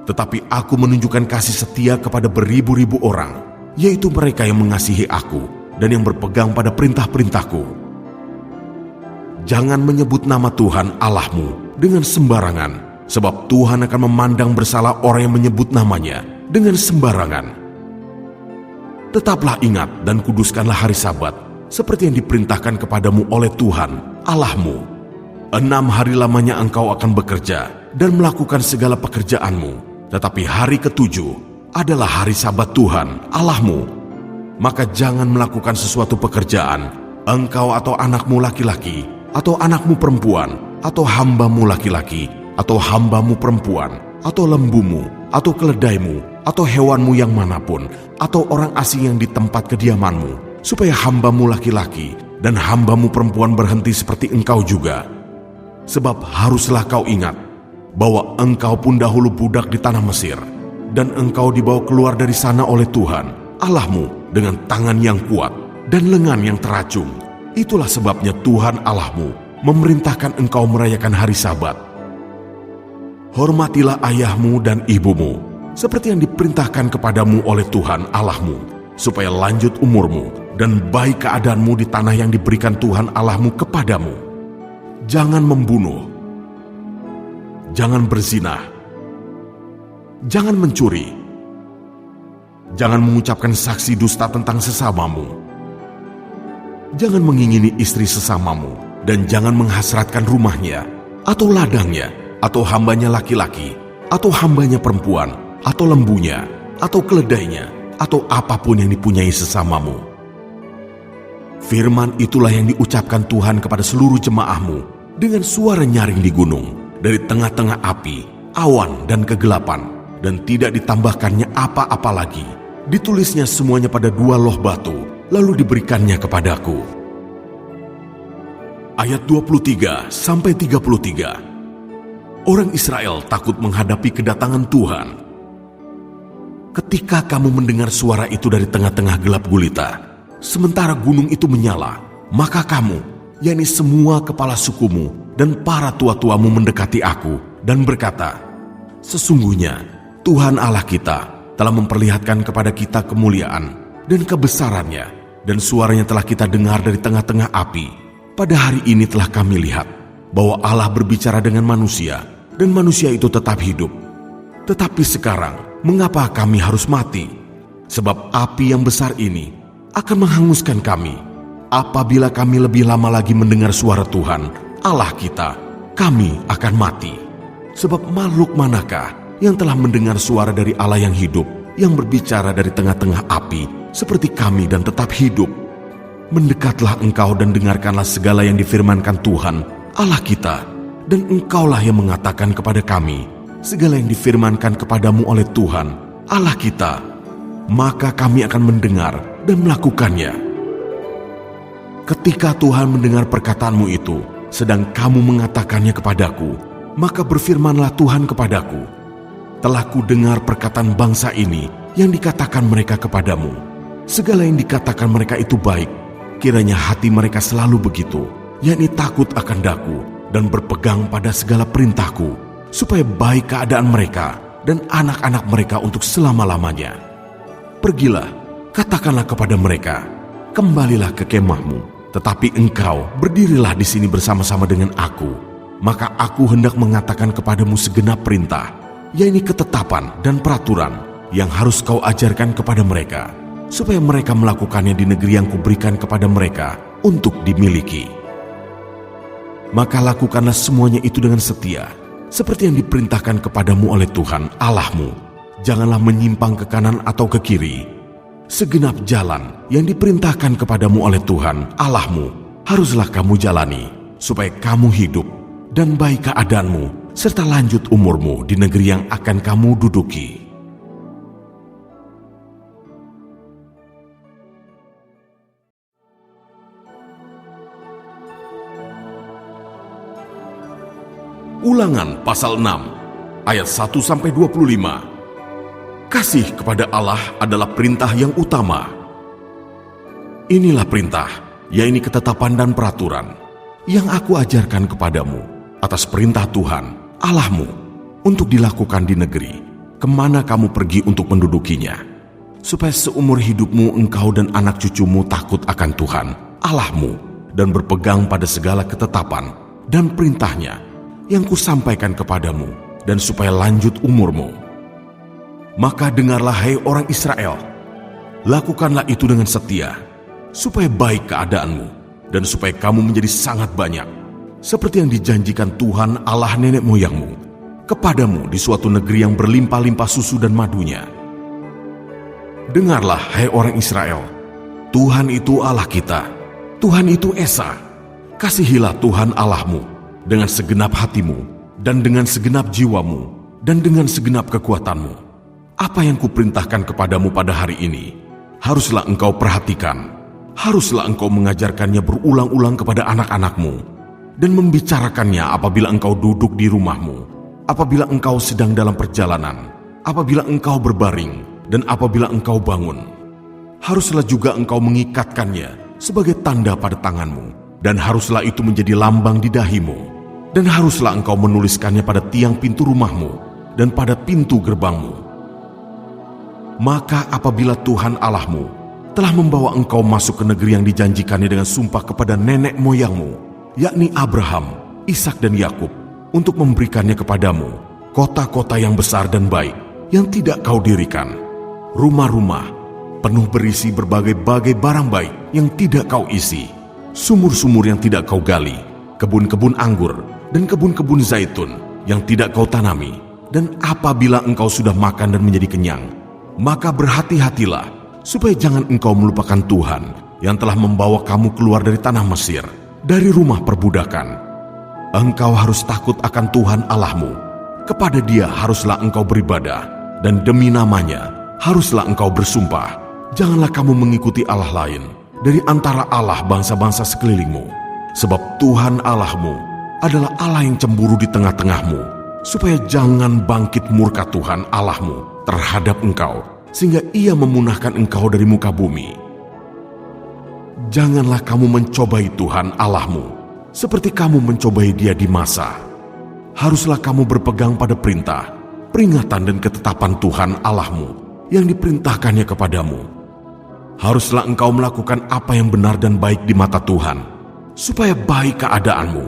Tetapi aku menunjukkan kasih setia kepada beribu-ribu orang, yaitu mereka yang mengasihi aku dan yang berpegang pada perintah-perintahku. Jangan menyebut nama Tuhan Allahmu dengan sembarangan, sebab Tuhan akan memandang bersalah orang yang menyebut namanya dengan sembarangan. Tetaplah ingat dan kuduskanlah hari Sabat, seperti yang diperintahkan kepadamu oleh Tuhan Allahmu. 6 hari lamanya engkau akan bekerja, dan melakukan segala pekerjaanmu. Tetapi hari ketujuh adalah hari Sabat Tuhan Allahmu. Maka jangan melakukan sesuatu pekerjaan, engkau atau anakmu laki-laki, atau anakmu perempuan, atau hambamu laki-laki, atau hambamu perempuan, atau lembumu, atau keledaimu, atau hewanmu yang manapun, atau orang asing yang di tempat kediamanmu, supaya hambamu laki-laki dan hambamu perempuan berhenti seperti engkau juga. Sebab haruslah kau ingat bahwa engkau pun dahulu budak di tanah Mesir, dan engkau dibawa keluar dari sana oleh Tuhan Allahmu dengan tangan yang kuat dan lengan yang teracung. Itulah sebabnya Tuhan Allahmu memerintahkan engkau merayakan hari Sabat. Hormatilah ayahmu dan ibumu, seperti yang diperintahkan kepadamu oleh Tuhan Allahmu, supaya lanjut umurmu dan baik keadaanmu di tanah yang diberikan Tuhan Allahmu kepadamu. Jangan membunuh, jangan berzina, jangan mencuri, jangan mengucapkan saksi dusta tentang sesamamu, jangan mengingini istri sesamamu, dan jangan menghasratkan rumahnya, atau ladangnya, atau hambanya laki-laki, atau hambanya perempuan, atau lembunya, atau keledainya, atau apapun yang dipunyai sesamamu. Firman itulah yang diucapkan Tuhan kepada seluruh jemaahmu dengan suara nyaring di gunung, dari tengah-tengah api, awan, dan kegelapan, dan tidak ditambahkannya apa-apa lagi. Ditulisnya semuanya pada 2 loh batu, lalu diberikannya kepadaku. Ayat 23-33. Orang Israel takut menghadapi kedatangan Tuhan. Ketika kamu mendengar suara itu dari tengah-tengah gelap gulita, sementara gunung itu menyala, maka kamu, yakni semua kepala sukumu dan para tua-tuamu mendekati aku dan berkata, sesungguhnya Tuhan Allah kita telah memperlihatkan kepada kita kemuliaan dan kebesarannya, dan suaranya telah kita dengar dari tengah-tengah api. Pada hari ini telah kami lihat bahwa Allah berbicara dengan manusia, dan manusia itu tetap hidup. Tetapi sekarang, mengapa kami harus mati? Sebab api yang besar ini akan menghanguskan kami. Apabila kami lebih lama lagi mendengar suara Tuhan Allah kita, kami akan mati. Sebab makhluk manakah yang telah mendengar suara dari Allah yang hidup, yang berbicara dari tengah-tengah api, seperti kami dan tetap hidup? Mendekatlah engkau dan dengarkanlah segala yang difirmankan Tuhan Allah kita, dan engkaulah yang mengatakan kepada kami segala yang difirmankan kepadamu oleh Tuhan Allah kita, maka kami akan mendengar dan melakukannya. Ketika Tuhan mendengar perkataanmu itu, sedang kamu mengatakannya kepadaku, maka berfirmanlah Tuhan kepadaku, telah ku dengar perkataan bangsa ini yang dikatakan mereka kepadamu. Segala yang dikatakan mereka itu baik, kiranya hati mereka selalu begitu, yakni takut akan daku dan berpegang pada segala perintahku, supaya baik keadaan mereka dan anak-anak mereka untuk selama-lamanya. Pergilah, katakanlah kepada mereka, kembalilah ke kemahmu, tetapi engkau berdirilah di sini bersama-sama dengan aku. Maka aku hendak mengatakan kepadamu segenap perintah, yakni ketetapan dan peraturan yang harus kau ajarkan kepada mereka, supaya mereka melakukannya di negeri yang kuberikan kepada mereka untuk dimiliki. Maka lakukanlah semuanya itu dengan setia, seperti yang diperintahkan kepadamu oleh Tuhan Allahmu. Janganlah menyimpang ke kanan atau ke kiri. Segenap jalan yang diperintahkan kepadamu oleh Tuhan Allahmu haruslah kamu jalani, supaya kamu hidup dan baik keadaanmu, serta lanjut umurmu di negeri yang akan kamu duduki. Ulangan pasal 6 ayat 1-25. Kasih kepada Allah adalah perintah yang utama. Inilah perintah, yaitu ketetapan dan peraturan yang aku ajarkan kepadamu atas perintah Tuhan Allahmu untuk dilakukan di negeri kemana kamu pergi untuk mendudukinya, supaya seumur hidupmu engkau dan anak cucumu takut akan Tuhan Allahmu dan berpegang pada segala ketetapan dan perintahnya yang kusampaikan kepadamu, dan supaya lanjut umurmu. Maka dengarlah hai orang Israel, lakukanlah itu dengan setia, supaya baik keadaanmu, dan supaya kamu menjadi sangat banyak, seperti yang dijanjikan Tuhan Allah nenek moyangmu, kepadamu di suatu negeri yang berlimpah-limpah susu dan madunya. Dengarlah, hai orang Israel, Tuhan itu Allah kita, Tuhan itu Esa. Kasihilah Tuhan Allahmu dengan segenap hatimu, dan dengan segenap jiwamu, dan dengan segenap kekuatanmu. Apa yang kuperintahkan kepadamu pada hari ini, haruslah engkau perhatikan, haruslah engkau mengajarkannya berulang-ulang kepada anak-anakmu, dan membicarakannya apabila engkau duduk di rumahmu, apabila engkau sedang dalam perjalanan, apabila engkau berbaring, dan apabila engkau bangun. Haruslah juga engkau mengikatkannya sebagai tanda pada tanganmu, dan haruslah itu menjadi lambang di dahimu, dan haruslah engkau menuliskannya pada tiang pintu rumahmu dan pada pintu gerbangmu. Maka apabila Tuhan Allahmu telah membawa engkau masuk ke negeri yang dijanjikannya dengan sumpah kepada nenek moyangmu, yakni Abraham, Ishak dan Yakub, untuk memberikannya kepadamu kota-kota yang besar dan baik yang tidak kau dirikan, rumah-rumah penuh berisi berbagai-bagai barang baik yang tidak kau isi, sumur-sumur yang tidak kau gali, kebun-kebun anggur dan kebun-kebun zaitun yang tidak kau tanami. Dan apabila engkau sudah makan dan menjadi kenyang, maka berhati-hatilah supaya jangan engkau melupakan Tuhan yang telah membawa kamu keluar dari tanah Mesir, dari rumah perbudakan. Engkau harus takut akan Tuhan Allahmu, kepada Dia haruslah engkau beribadah, dan demi namanya haruslah engkau bersumpah. Janganlah kamu mengikuti Allah lain dari antara Allah bangsa-bangsa sekelilingmu, sebab Tuhan Allahmu adalah Allah yang cemburu di tengah-tengahmu, supaya jangan bangkit murka Tuhan Allahmu terhadap engkau, sehingga Ia memunahkan engkau dari muka bumi. Janganlah kamu mencobai Tuhan Allahmu seperti kamu mencobai Dia di masa. Haruslah kamu berpegang pada perintah, peringatan dan ketetapan Tuhan Allahmu yang diperintahkannya kepadamu. Haruslah engkau melakukan apa yang benar dan baik di mata Tuhan, supaya baik keadaanmu,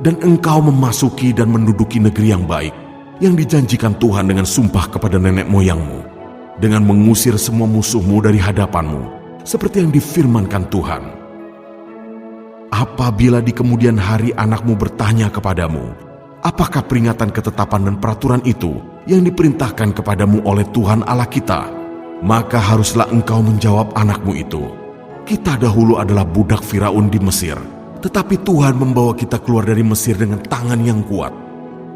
dan engkau memasuki dan menduduki negeri yang baik, yang dijanjikan Tuhan dengan sumpah kepada nenek moyangmu, dengan mengusir semua musuhmu dari hadapanmu, seperti yang difirmankan Tuhan. Apabila di kemudian hari anakmu bertanya kepadamu, apakah peringatan, ketetapan dan peraturan itu yang diperintahkan kepadamu oleh Tuhan Allah kita, maka haruslah engkau menjawab anakmu itu, kita dahulu adalah budak Firaun di Mesir, tetapi Tuhan membawa kita keluar dari Mesir dengan tangan yang kuat.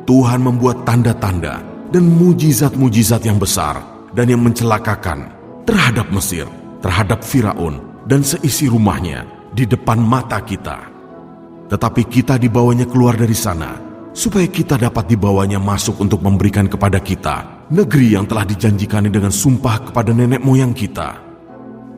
Tuhan membuat tanda-tanda dan mujizat-mujizat yang besar dan yang mencelakakan terhadap Mesir, terhadap Firaun dan seisi rumahnya di depan mata kita. Tetapi kita dibawanya keluar dari sana, supaya kita dapat dibawanya masuk untuk memberikan kepada kita negeri yang telah dijanjikannya dengan sumpah kepada nenek moyang kita.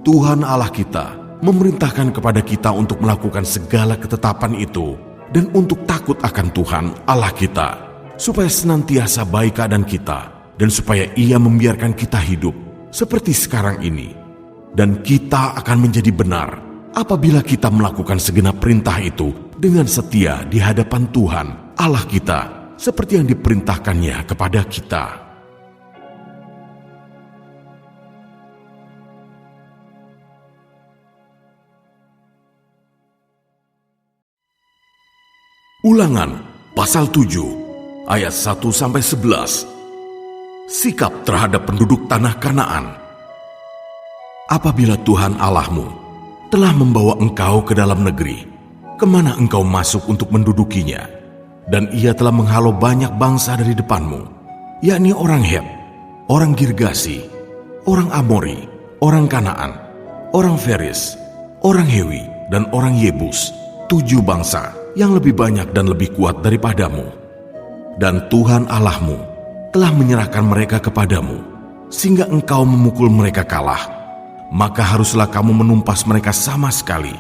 Tuhan Allah kita memerintahkan kepada kita untuk melakukan segala ketetapan itu dan untuk takut akan Tuhan Allah kita, supaya senantiasa baik keadaan kita dan supaya Ia membiarkan kita hidup seperti sekarang ini. Dan kita akan menjadi benar apabila kita melakukan segenap perintah itu dengan setia di hadapan Tuhan Allah kita, seperti yang diperintahkannya kepada kita. Ulangan pasal 7 ayat 1-11. Sikap terhadap penduduk tanah Kanaan. Apabila Tuhan Allahmu telah membawa engkau ke dalam negeri, kemana engkau masuk untuk mendudukinya, dan Ia telah menghalau banyak bangsa dari depanmu, yakni orang Het, orang Girgasi, orang Amori, orang Kanaan, orang Feris, orang Hewi, dan orang Yebus, 7 bangsa yang lebih banyak dan lebih kuat daripadamu. Dan Tuhan Allahmu telah menyerahkan mereka kepadamu, sehingga engkau memukul mereka kalah. Maka haruslah kamu menumpas mereka sama sekali.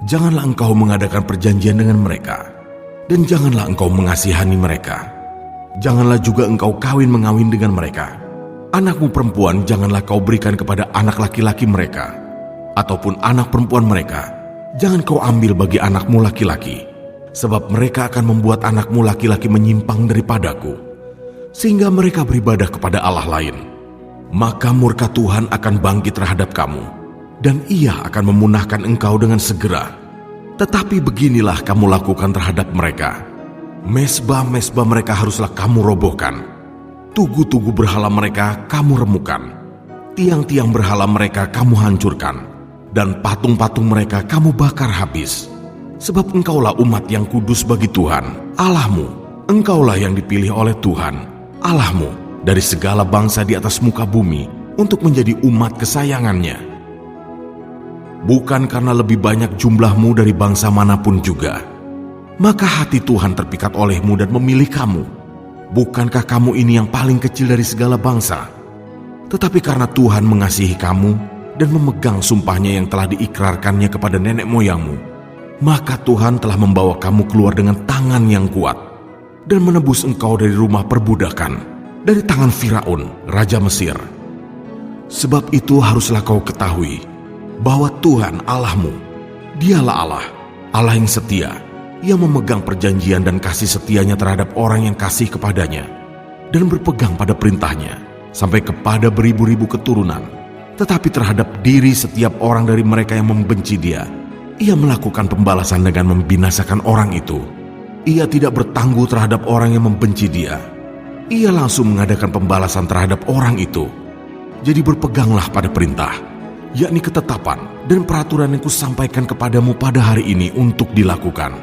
Janganlah engkau mengadakan perjanjian dengan mereka, dan janganlah engkau mengasihani mereka. Janganlah juga engkau kawin-mengawin dengan mereka. Anakmu perempuan janganlah kau berikan kepada anak laki-laki mereka, ataupun anak perempuan mereka jangan kau ambil bagi anakmu laki-laki, sebab mereka akan membuat anakmu laki-laki menyimpang daripadaku, sehingga mereka beribadah kepada Allah lain. Maka murka Tuhan akan bangkit terhadap kamu, dan Ia akan memunahkan engkau dengan segera. Tetapi beginilah kamu lakukan terhadap mereka. Mesbah-mesbah mereka haruslah kamu robohkan. Tugu-tugu berhala mereka kamu remukkan. Tiang-tiang berhala mereka kamu hancurkan. Dan patung-patung mereka kamu bakar habis. Sebab engkaulah umat yang kudus bagi Tuhan, Allahmu. Engkaulah yang dipilih oleh Tuhan, Allahmu, dari segala bangsa di atas muka bumi untuk menjadi umat kesayangannya. Bukan karena lebih banyak jumlahmu dari bangsa manapun juga, maka hati Tuhan terpikat olehmu dan memilih kamu. Bukankah kamu ini yang paling kecil dari segala bangsa? Tetapi karena Tuhan mengasihi kamu dan memegang sumpahnya yang telah diikrarkannya kepada nenek moyangmu, maka Tuhan telah membawa kamu keluar dengan tangan yang kuat dan menebus engkau dari rumah perbudakan, dari tangan Firaun, Raja Mesir. Sebab itu haruslah kau ketahui bahwa Tuhan Allahmu, Dialah Allah, Allah yang setia, yang memegang perjanjian dan kasih setianya terhadap orang yang kasih kepadanya dan berpegang pada perintahnya sampai kepada beribu-ribu keturunan. Tetapi terhadap diri setiap orang dari mereka yang membenci Dia, Ia melakukan pembalasan dengan membinasakan orang itu. Ia tidak bertangguh terhadap orang yang membenci Dia. Ia langsung mengadakan pembalasan terhadap orang itu. Jadi berpeganglah pada perintah, yakni ketetapan dan peraturan yang kusampaikan kepadamu pada hari ini untuk dilakukan.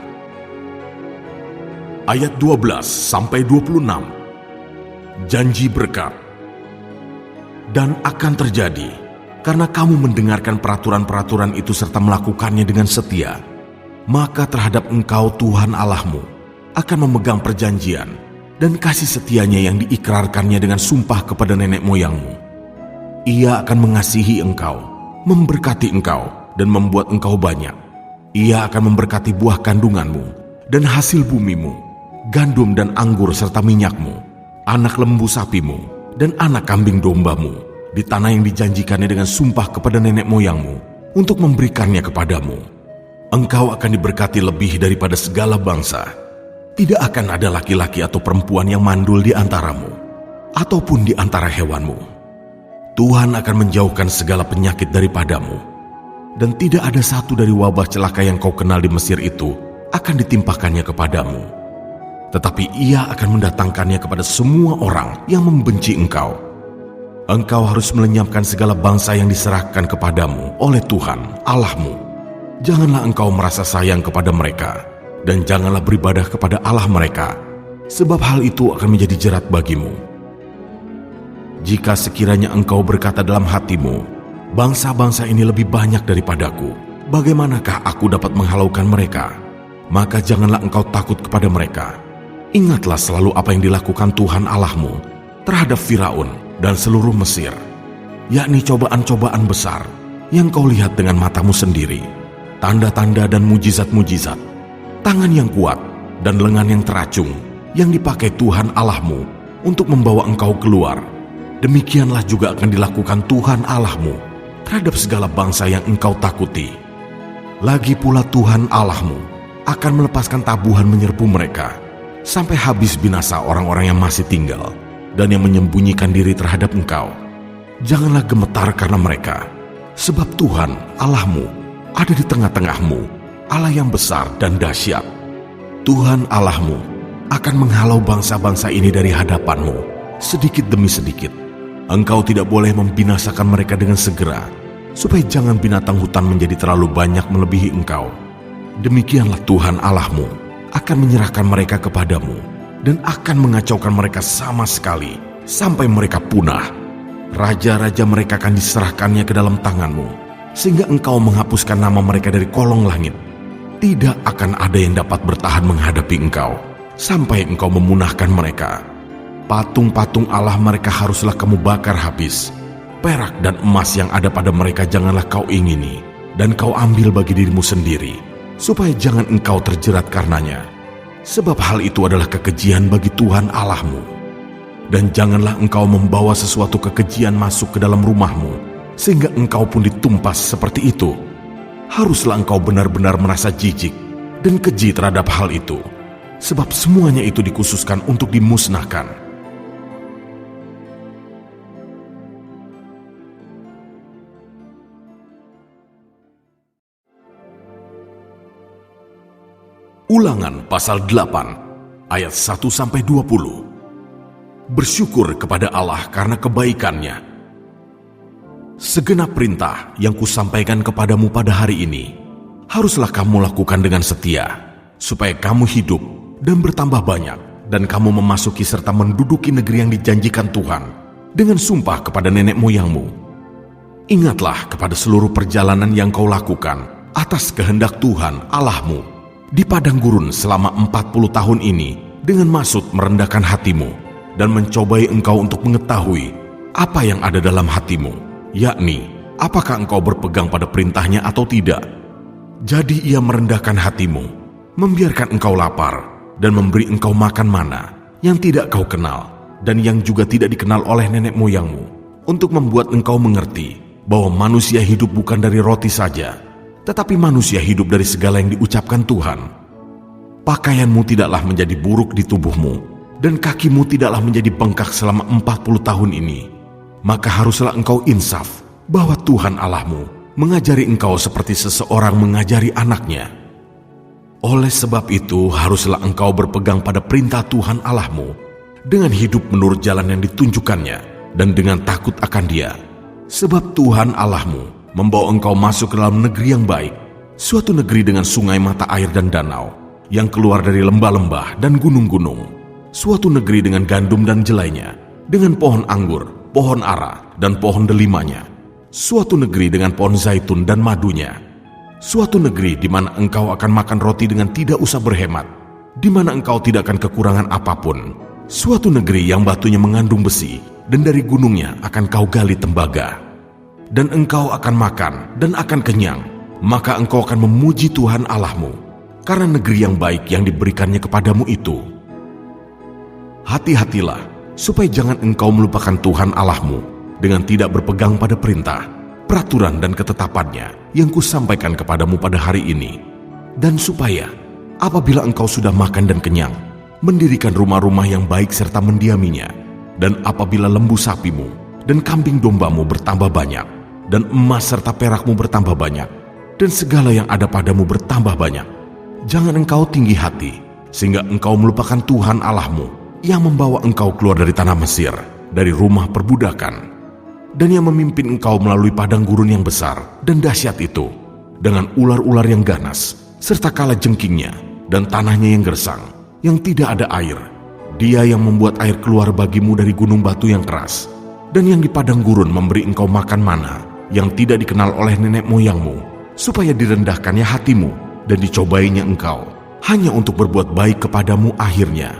Ayat 12-26. Janji berkat. Dan akan terjadi, karena kamu mendengarkan peraturan-peraturan itu serta melakukannya dengan setia, maka terhadap engkau Tuhan Allahmu akan memegang perjanjian dan kasih setianya yang diikrarkannya dengan sumpah kepada nenek moyangmu. Ia akan mengasihi engkau, memberkati engkau, dan membuat engkau banyak. Ia akan memberkati buah kandunganmu dan hasil bumimu, gandum dan anggur serta minyakmu, anak lembu sapimu, dan anak kambing dombamu, di tanah yang dijanjikannya dengan sumpah kepada nenek moyangmu untuk memberikannya kepadamu. Engkau akan diberkati lebih daripada segala bangsa. Tidak akan ada laki-laki atau perempuan yang mandul di antaramu, ataupun di antara hewanmu. Tuhan akan menjauhkan segala penyakit daripadamu, dan tidak ada satu dari wabah celaka yang kau kenal di Mesir itu akan ditimpakannya kepadamu. Tetapi Ia akan mendatangkannya kepada semua orang yang membenci engkau. Engkau harus melenyapkan segala bangsa yang diserahkan kepadamu oleh Tuhan Allahmu. Janganlah engkau merasa sayang kepada mereka, dan janganlah beribadah kepada Allah mereka, sebab hal itu akan menjadi jerat bagimu. Jika sekiranya engkau berkata dalam hatimu, bangsa-bangsa ini lebih banyak daripadaku, bagaimanakah aku dapat menghalaukan mereka? Maka janganlah engkau takut kepada mereka. Ingatlah selalu apa yang dilakukan Tuhan Allahmu terhadap Firaun dan seluruh Mesir, yakni cobaan-cobaan besar yang kau lihat dengan matamu sendiri, tanda-tanda dan mujizat-mujizat, tangan yang kuat dan lengan yang teracung yang dipakai Tuhan Allahmu untuk membawa engkau keluar. Demikianlah juga akan dilakukan Tuhan Allahmu terhadap segala bangsa yang engkau takuti. Lagi pula Tuhan Allahmu akan melepaskan tabuhan menyerbu mereka, sampai habis binasa orang-orang yang masih tinggal dan yang menyembunyikan diri terhadap engkau. Janganlah gemetar karena mereka, sebab Tuhan Allahmu ada di tengah-tengahmu, Allah yang besar dan dahsyat. Tuhan Allahmu akan menghalau bangsa-bangsa ini dari hadapanmu, sedikit demi sedikit. Engkau tidak boleh membinasakan mereka dengan segera, supaya jangan binatang hutan menjadi terlalu banyak melebihi engkau. Demikianlah Tuhan Allahmu akan menyerahkan mereka kepadamu dan akan mengacaukan mereka sama sekali sampai mereka punah. Raja-raja mereka akan diserahkannya ke dalam tanganmu, sehingga engkau menghapuskan nama mereka dari kolong langit. Tidak akan ada yang dapat bertahan menghadapi engkau sampai engkau memunahkan mereka. Patung-patung Allah mereka haruslah kamu bakar habis. Perak dan emas yang ada pada mereka janganlah kau ingini, dan kau ambil bagi dirimu sendiri, supaya jangan engkau terjerat karenanya. Sebab hal itu adalah kekejian bagi Tuhan Allahmu. Dan janganlah engkau membawa sesuatu kekejian masuk ke dalam rumahmu, sehingga engkau pun ditumpas seperti itu. Haruslah engkau benar-benar merasa jijik dan keji terhadap hal itu, sebab semuanya itu dikhususkan untuk dimusnahkan. Ulangan pasal 8. ayat 1-20. Bersyukur kepada Allah karena kebaikannya. Segenap perintah yang kusampaikan kepadamu pada hari ini, haruslah kamu lakukan dengan setia, supaya kamu hidup dan bertambah banyak, dan kamu memasuki serta menduduki negeri yang dijanjikan Tuhan dengan sumpah kepada nenek moyangmu. Ingatlah kepada seluruh perjalanan yang kau lakukan atas kehendak Tuhan Allahmu di padang gurun selama 40 tahun ini, dengan maksud merendahkan hatimu dan mencobai engkau untuk mengetahui apa yang ada dalam hatimu, yakni apakah engkau berpegang pada perintahnya atau tidak. Jadi ia merendahkan hatimu, membiarkan engkau lapar, dan memberi engkau makan mana yang tidak kau kenal dan yang juga tidak dikenal oleh nenek moyangmu, untuk membuat engkau mengerti bahwa manusia hidup bukan dari roti saja, tetapi manusia hidup dari segala yang diucapkan Tuhan. Pakaianmu tidaklah menjadi buruk di tubuhmu, dan kakimu tidaklah menjadi bengkak selama 40 tahun ini. Maka haruslah engkau insaf bahwa Tuhan Allahmu mengajari engkau seperti seseorang mengajari anaknya. Oleh sebab itu haruslah engkau berpegang pada perintah Tuhan Allahmu dengan hidup menurut jalan yang ditunjukkannya dan dengan takut akan Dia. Sebab Tuhan Allahmu membawa engkau masuk ke dalam negeri yang baik, suatu negeri dengan sungai mata air dan danau yang keluar dari lembah-lembah dan gunung-gunung, suatu negeri dengan gandum dan jelainya, dengan pohon anggur, pohon ara, dan pohon delimanya, suatu negeri dengan pohon zaitun dan madunya, suatu negeri di mana engkau akan makan roti dengan tidak usah berhemat, di mana engkau tidak akan kekurangan apapun, suatu negeri yang batunya mengandung besi, dan dari gunungnya akan kau gali tembaga. Dan engkau akan makan dan akan kenyang, maka engkau akan memuji Tuhan Allahmu karena negeri yang baik yang diberikannya kepadamu itu. Hati-hatilah supaya jangan engkau melupakan Tuhan Allahmu dengan tidak berpegang pada perintah, peraturan dan ketetapannya yang kusampaikan kepadamu pada hari ini. Dan supaya apabila engkau sudah makan dan kenyang, mendirikan rumah-rumah yang baik serta mendiaminya, dan apabila lembu sapimu dan kambing dombamu bertambah banyak, dan emas serta perakmu bertambah banyak, dan segala yang ada padamu bertambah banyak, jangan engkau tinggi hati sehingga engkau melupakan Tuhan Allahmu yang membawa engkau keluar dari tanah Mesir, dari rumah perbudakan, dan yang memimpin engkau melalui padang gurun yang besar dan dahsyat itu, dengan ular-ular yang ganas, serta kala jengkingnya, dan tanahnya yang gersang, yang tidak ada air. Dia yang membuat air keluar bagimu dari gunung batu yang keras, dan yang di padang gurun memberi engkau makan mana, yang tidak dikenal oleh nenek moyangmu, supaya direndahkannya hatimu, dan dicobainya engkau, hanya untuk berbuat baik kepadamu akhirnya.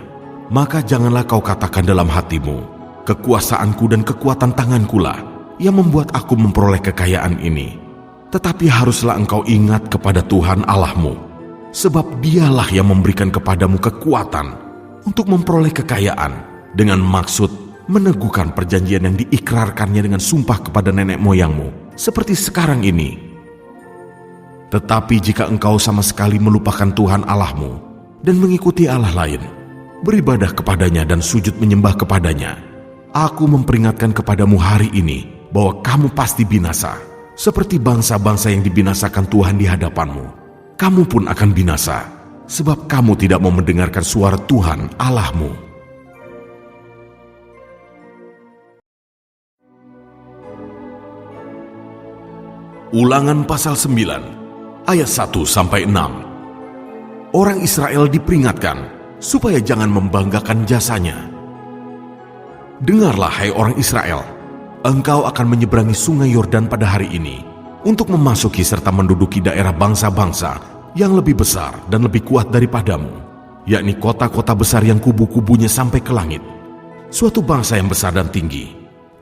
Maka janganlah kau katakan dalam hatimu, kekuasaanku dan kekuatan tanganku lah yang membuat aku memperoleh kekayaan ini. Tetapi haruslah engkau ingat kepada Tuhan Allahmu, sebab Dialah yang memberikan kepadamu kekuatan untuk memperoleh kekayaan, dengan maksud meneguhkan perjanjian yang diikrarkannya dengan sumpah kepada nenek moyangmu, seperti sekarang ini. Tetapi jika engkau sama sekali melupakan Tuhan Allahmu dan mengikuti Allah lain, beribadah kepadanya dan sujud menyembah kepadanya, aku memperingatkan kepadamu hari ini bahwa kamu pasti binasa, seperti bangsa-bangsa yang dibinasakan Tuhan di hadapanmu. Kamu pun akan binasa, sebab kamu tidak mau mendengarkan suara Tuhan Allahmu. Ulangan pasal 9 ayat 1-6. Orang Israel diperingatkan supaya jangan membanggakan jasanya. Dengarlah hai orang Israel, engkau akan menyeberangi sungai Yordan pada hari ini untuk memasuki serta menduduki daerah bangsa-bangsa yang lebih besar dan lebih kuat daripadamu, yakni kota-kota besar yang kubu-kubunya sampai ke langit. Suatu bangsa yang besar dan tinggi,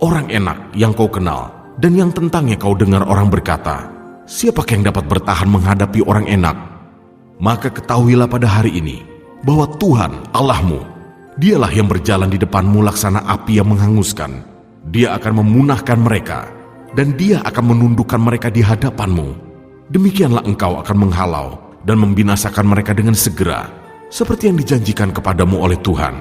orang enak yang kau kenal dan yang tentangnya kau dengar orang berkata, siapakah yang dapat bertahan menghadapi orang enak? Maka ketahuilah pada hari ini bahwa Tuhan Allahmu, Dialah yang berjalan di depanmu laksana api yang menghanguskan. Dia akan memunahkan mereka, dan Dia akan menundukkan mereka di hadapanmu. Demikianlah engkau akan menghalau dan membinasakan mereka dengan segera, seperti yang dijanjikan kepadamu oleh Tuhan.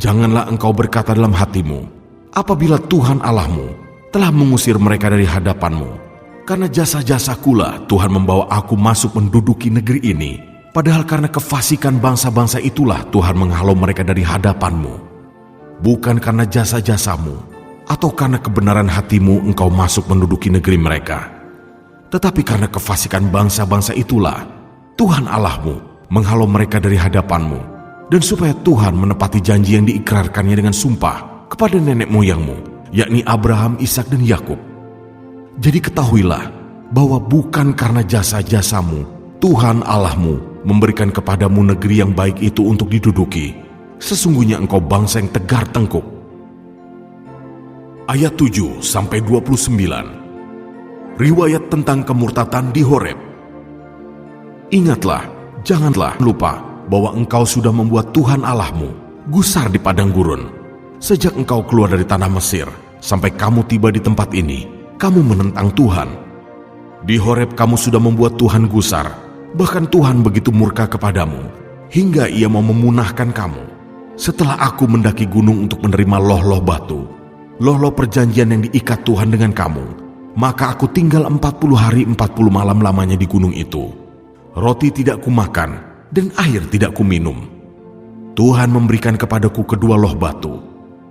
Janganlah engkau berkata dalam hatimu, apabila Tuhan Allahmu telah mengusir mereka dari hadapanmu, karena jasa-jasakulah Tuhan membawa aku masuk menduduki negeri ini, Padahal karena kefasikan bangsa-bangsa itulah Tuhan menghalau mereka dari hadapan-Mu. Bukan karena jasa-jasamu atau karena kebenaran hatimu engkau masuk menduduki negeri mereka. Tetapi karena kefasikan bangsa-bangsa itulah Tuhan Allah-Mu menghalau mereka dari hadapan-Mu, dan supaya Tuhan menepati janji yang diikrarkannya dengan sumpah kepada nenek moyangmu, yakni Abraham, Ishak, dan Yakub. Jadi ketahuilah bahwa bukan karena jasa-jasamu Tuhan Allah-Mu memberikan kepadamu negeri yang baik itu untuk diduduki. Sesungguhnya engkau bangsa yang tegar tengkuk. Ayat 7-29. Riwayat tentang kemurtatan di Horeb. Ingatlah, janganlah lupa bahwa engkau sudah membuat Tuhan Allah-Mu gusar di padang gurun. Sejak engkau keluar dari tanah Mesir sampai kamu tiba di tempat ini, kamu menentang Tuhan. Di Horeb kamu sudah membuat Tuhan gusar. Bahkan Tuhan begitu murka kepadamu, hingga ia mau memunahkan kamu. Setelah aku mendaki gunung untuk menerima loh-loh batu, loh-loh perjanjian yang diikat Tuhan dengan kamu, maka aku tinggal 40 hari 40 malam lamanya di gunung itu. Roti tidak kumakan, dan air tidak kuminum. Tuhan memberikan kepadaku kedua loh batu,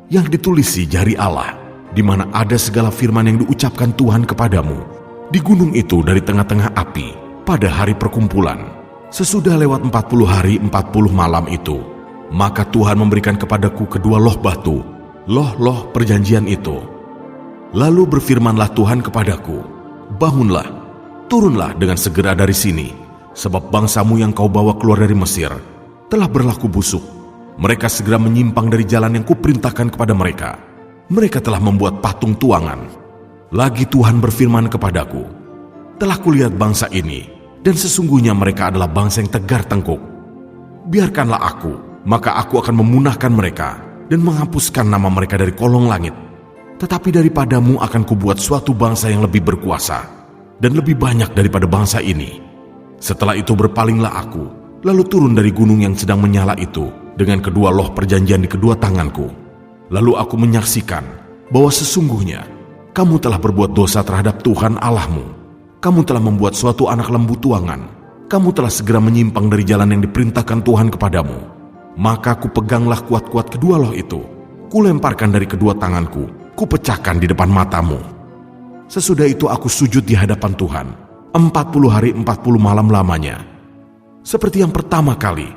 yang ditulisi jari Allah, di mana ada segala firman yang diucapkan Tuhan kepadamu, di gunung itu dari tengah-tengah api, pada hari perkumpulan. Sesudah lewat 40 hari 40 malam itu, maka Tuhan memberikan kepadaku kedua loh batu, loh-loh perjanjian itu. Lalu berfirmanlah Tuhan kepadaku, bangunlah, turunlah dengan segera dari sini, sebab bangsamu yang kau bawa keluar dari Mesir telah berlaku busuk. Mereka segera menyimpang dari jalan yang kuperintahkan kepada mereka. Mereka telah membuat patung tuangan. Lagi Tuhan berfirman kepadaku, telah kulihat bangsa ini, dan sesungguhnya mereka adalah bangsa yang tegar tengkuk. Biarkanlah aku, maka aku akan memunahkan mereka dan menghapuskan nama mereka dari kolong langit. Tetapi daripadamu akan kubuat suatu bangsa yang lebih berkuasa dan lebih banyak daripada bangsa ini. Setelah itu berpalinglah aku, lalu turun dari gunung yang sedang menyala itu dengan kedua loh perjanjian di kedua tanganku. Lalu aku menyaksikan bahwa sesungguhnya kamu telah berbuat dosa terhadap Tuhan Allah-Mu. Kamu telah membuat suatu anak lembu tuangan. Kamu telah segera menyimpang dari jalan yang diperintahkan Tuhan kepadamu. Maka kupeganglah kuat-kuat kedua loh itu. Kulemparkan dari kedua tanganku. Kupecahkan di depan matamu. Sesudah itu aku sujud di hadapan Tuhan 40 hari 40 malam lamanya. Seperti yang pertama kali,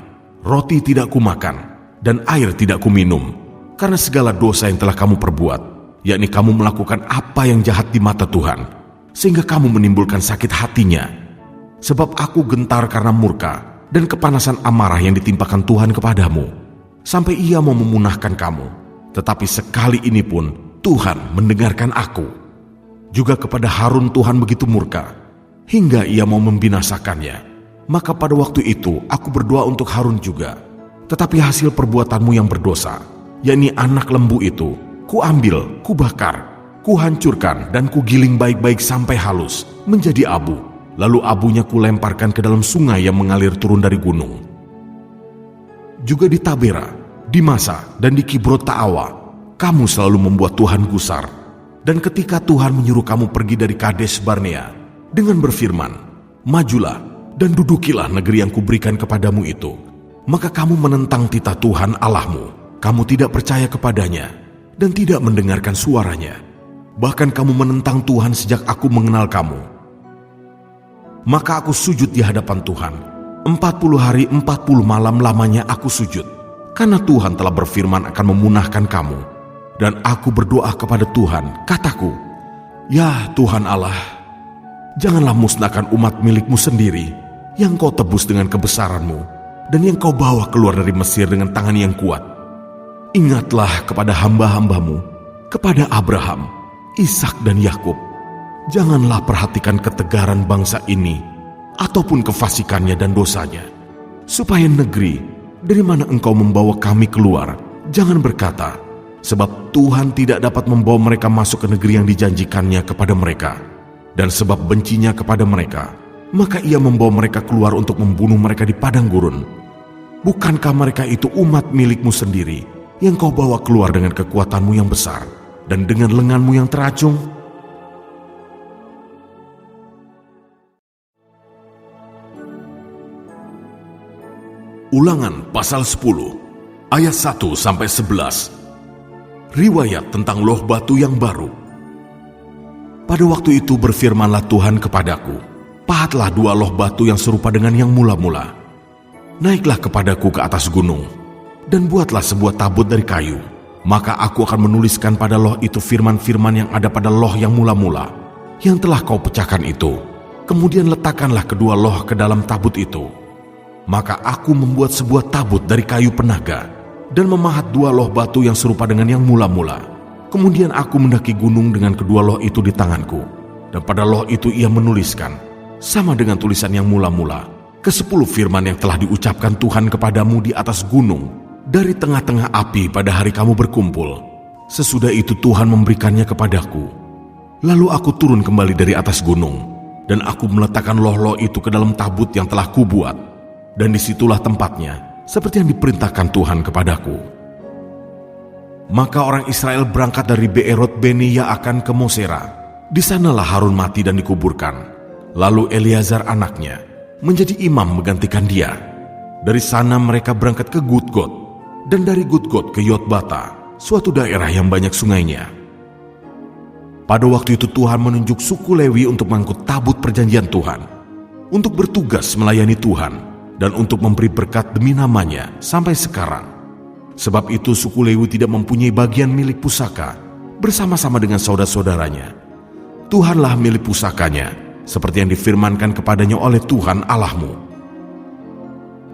roti tidak kumakan dan air tidak kuminum, karena segala dosa yang telah kamu perbuat, yakni kamu melakukan apa yang jahat di mata Tuhan, sehingga kamu menimbulkan sakit hatinya. Sebab aku gentar karena murka dan kepanasan amarah yang ditimpakan Tuhan kepadamu, sampai ia mau memunahkan kamu. Tetapi sekali ini pun Tuhan mendengarkan aku. Juga kepada Harun Tuhan begitu murka, hingga ia mau membinasakannya. Maka pada waktu itu aku berdoa untuk Harun juga. Tetapi hasil perbuatanmu yang berdosa, yakni anak lembu itu, kuambil, kubakar, kuhancurkan dan kugiling baik-baik sampai halus, menjadi abu. Lalu abunya kulemparkan ke dalam sungai yang mengalir turun dari gunung. Juga di Tabera, di Masa, dan di Kibrot Ta'awa, kamu selalu membuat Tuhan gusar. Dan ketika Tuhan menyuruh kamu pergi dari Kades Barnea, dengan berfirman, majulah dan dudukilah negeri yang kuberikan kepadamu itu, maka kamu menentang titah Tuhan Allah-Mu. Kamu tidak percaya kepadanya dan tidak mendengarkan suaranya. Bahkan kamu menentang Tuhan sejak aku mengenal kamu. Maka aku sujud di hadapan Tuhan 40 hari 40 malam lamanya aku sujud, karena Tuhan telah berfirman akan memunahkan kamu. Dan aku berdoa kepada Tuhan, kataku, ya Tuhan Allah, janganlah musnahkan umat milikmu sendiri, yang kau tebus dengan kebesaranmu, dan yang kau bawa keluar dari Mesir dengan tangan yang kuat. Ingatlah kepada hamba-hambamu, kepada Abraham, Ishak dan Yakub. Janganlah perhatikan ketegaran bangsa ini, ataupun kefasikannya dan dosanya, supaya negeri dari mana engkau membawa kami keluar, jangan berkata, sebab Tuhan tidak dapat membawa mereka masuk ke negeri yang dijanjikannya kepada mereka. Dan sebab bencinya kepada mereka, maka ia membawa mereka keluar untuk membunuh mereka di padang gurun. Bukankah mereka itu umat milikmu sendiri, yang kau bawa keluar dengan kekuatanmu yang besar, dan dengan lenganmu yang teracung? Ulangan pasal 10 ayat 1-11. Riwayat tentang loh batu yang baru. Pada waktu itu berfirmanlah Tuhan kepadaku, pahatlah 2 loh batu yang serupa dengan yang mula-mula. Naiklah kepadaku ke atas gunung, dan buatlah sebuah tabut dari kayu. Maka aku akan menuliskan pada loh itu firman-firman yang ada pada loh yang mula-mula, yang telah kau pecahkan itu. Kemudian letakkanlah kedua loh ke dalam tabut itu. Maka aku membuat sebuah tabut dari kayu penaga, dan memahat 2 loh batu yang serupa dengan yang mula-mula. Kemudian aku mendaki gunung dengan kedua loh itu di tanganku, dan pada loh itu ia menuliskan, sama dengan tulisan yang mula-mula, ke-10 firman yang telah diucapkan Tuhan kepadamu di atas gunung, dari tengah-tengah api pada hari kamu berkumpul. Sesudah itu Tuhan memberikannya kepadaku. Lalu aku turun kembali dari atas gunung, dan aku meletakkan loh-loh itu ke dalam tabut yang telah kubuat. Dan disitulah tempatnya, seperti yang diperintahkan Tuhan kepadaku. Maka orang Israel berangkat dari Beerot Beni Yaakan ke Mosera. Di sanalah Harun mati dan dikuburkan. Lalu Eleazar anaknya menjadi imam menggantikan dia. Dari sana mereka berangkat ke Gudgod, dan dari Gudgod ke Yotbata, suatu daerah yang banyak sungainya. Pada waktu itu Tuhan menunjuk suku Lewi untuk mengangkut tabut perjanjian Tuhan, untuk bertugas melayani Tuhan, dan untuk memberi berkat demi namanya sampai sekarang. Sebab itu suku Lewi tidak mempunyai bagian milik pusaka bersama-sama dengan saudara-saudaranya. Tuhanlah milik pusakanya, seperti yang difirmankan kepadanya oleh Tuhan Allahmu.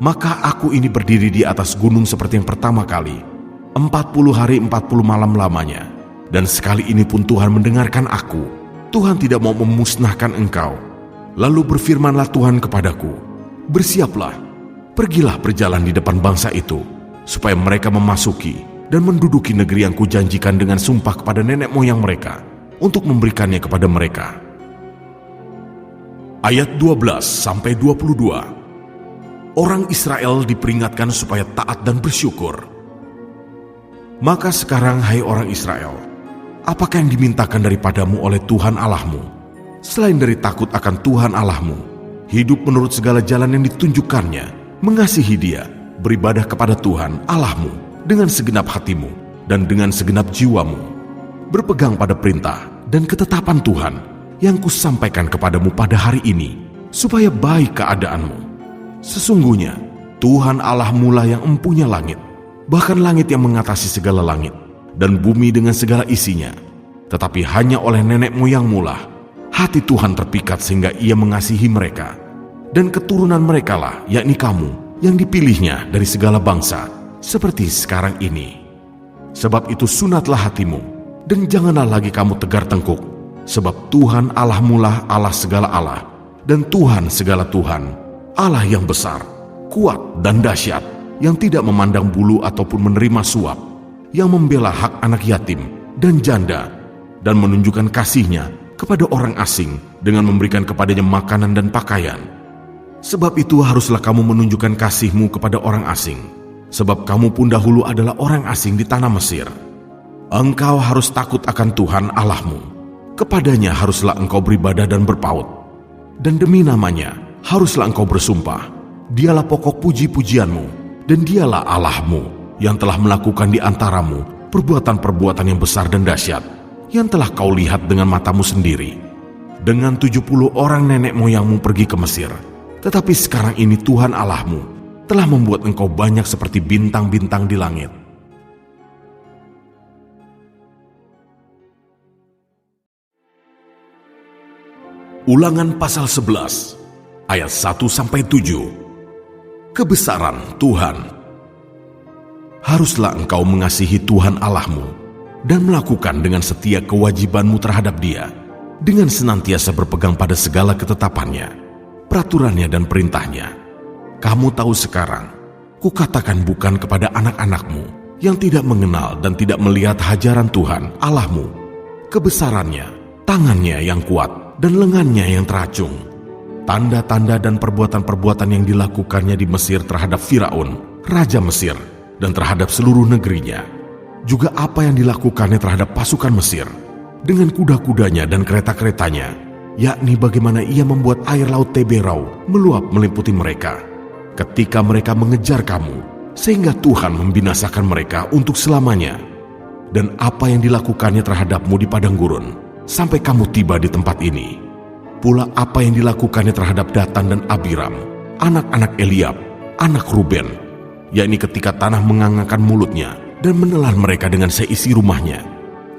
Maka aku ini berdiri di atas gunung seperti yang pertama kali, 40 hari 40 malam lamanya. Dan sekali ini pun Tuhan mendengarkan aku. Tuhan tidak mau memusnahkan engkau. Lalu berfirmanlah Tuhan kepadaku, bersiaplah, pergilah berjalan di depan bangsa itu, supaya mereka memasuki dan menduduki negeri yang kujanjikan dengan sumpah kepada nenek moyang mereka, untuk memberikannya kepada mereka. Ayat 12-22. Orang Israel diperingatkan supaya taat dan bersyukur. Maka sekarang, hai orang Israel, apakah yang dimintakan daripadamu oleh Tuhan Allahmu, selain dari takut akan Tuhan Allahmu, hidup menurut segala jalan yang ditunjukkannya, mengasihi Dia, beribadah kepada Tuhan Allahmu dengan segenap hatimu dan dengan segenap jiwamu, berpegang pada perintah dan ketetapan Tuhan yang kusampaikan kepadamu pada hari ini, supaya baik keadaanmu. Sesungguhnya Tuhan Allahmu lah yang empunya langit, bahkan langit yang mengatasi segala langit, dan bumi dengan segala isinya. Tetapi hanya oleh nenek moyangmu lah hati Tuhan terpikat sehingga Ia mengasihi mereka, dan keturunan mereka lah, yakni kamu, yang dipilihnya dari segala bangsa, seperti sekarang ini. Sebab itu sunatlah hatimu, dan janganlah lagi kamu tegar tengkuk, sebab Tuhan Allahmu lah Allah segala Allah, dan Tuhan segala Tuhan, Allah yang besar, kuat dan dahsyat, yang tidak memandang bulu ataupun menerima suap, yang membela hak anak yatim dan janda, dan menunjukkan kasih-Nya kepada orang asing dengan memberikan kepadanya makanan dan pakaian. Sebab itu haruslah kamu menunjukkan kasih-Mu kepada orang asing, sebab kamu pun dahulu adalah orang asing di tanah Mesir. Engkau harus takut akan Tuhan Allahmu, kepadanya haruslah engkau beribadah dan berpaut, dan demi namanya haruslah engkau bersumpah. Dialah pokok puji-pujianmu, dan Dialah Allahmu yang telah melakukan di antaramu perbuatan-perbuatan yang besar dan dahsyat, yang telah kau lihat dengan matamu sendiri. Dengan 70 orang nenek moyangmu pergi ke Mesir, tetapi sekarang ini Tuhan Allahmu telah membuat engkau banyak seperti bintang-bintang di langit. Ulangan pasal 11 ayat 1-7. Kebesaran Tuhan. Haruslah engkau mengasihi Tuhan Allahmu dan melakukan dengan setia kewajibanmu terhadap Dia, dengan senantiasa berpegang pada segala ketetapannya, peraturannya dan perintahnya. Kamu tahu sekarang, kukatakan bukan kepada anak-anakmu yang tidak mengenal dan tidak melihat hajaran Tuhan Allahmu, kebesarannya, tangannya yang kuat dan lengannya yang teracung, tanda-tanda dan perbuatan-perbuatan yang dilakukannya di Mesir terhadap Firaun, Raja Mesir, dan terhadap seluruh negerinya. Juga apa yang dilakukannya terhadap pasukan Mesir, dengan kuda-kudanya dan kereta-keretanya, yakni bagaimana ia membuat air laut Teberau meluap meliputi mereka, ketika mereka mengejar kamu, sehingga Tuhan membinasakan mereka untuk selamanya. Dan apa yang dilakukannya terhadapmu di padang gurun, sampai kamu tiba di tempat ini. Pula apa yang dilakukannya terhadap Datan dan Abiram, anak-anak Eliab, anak Ruben, yakni ketika tanah mengangangkan mulutnya dan menelan mereka dengan seisi rumahnya,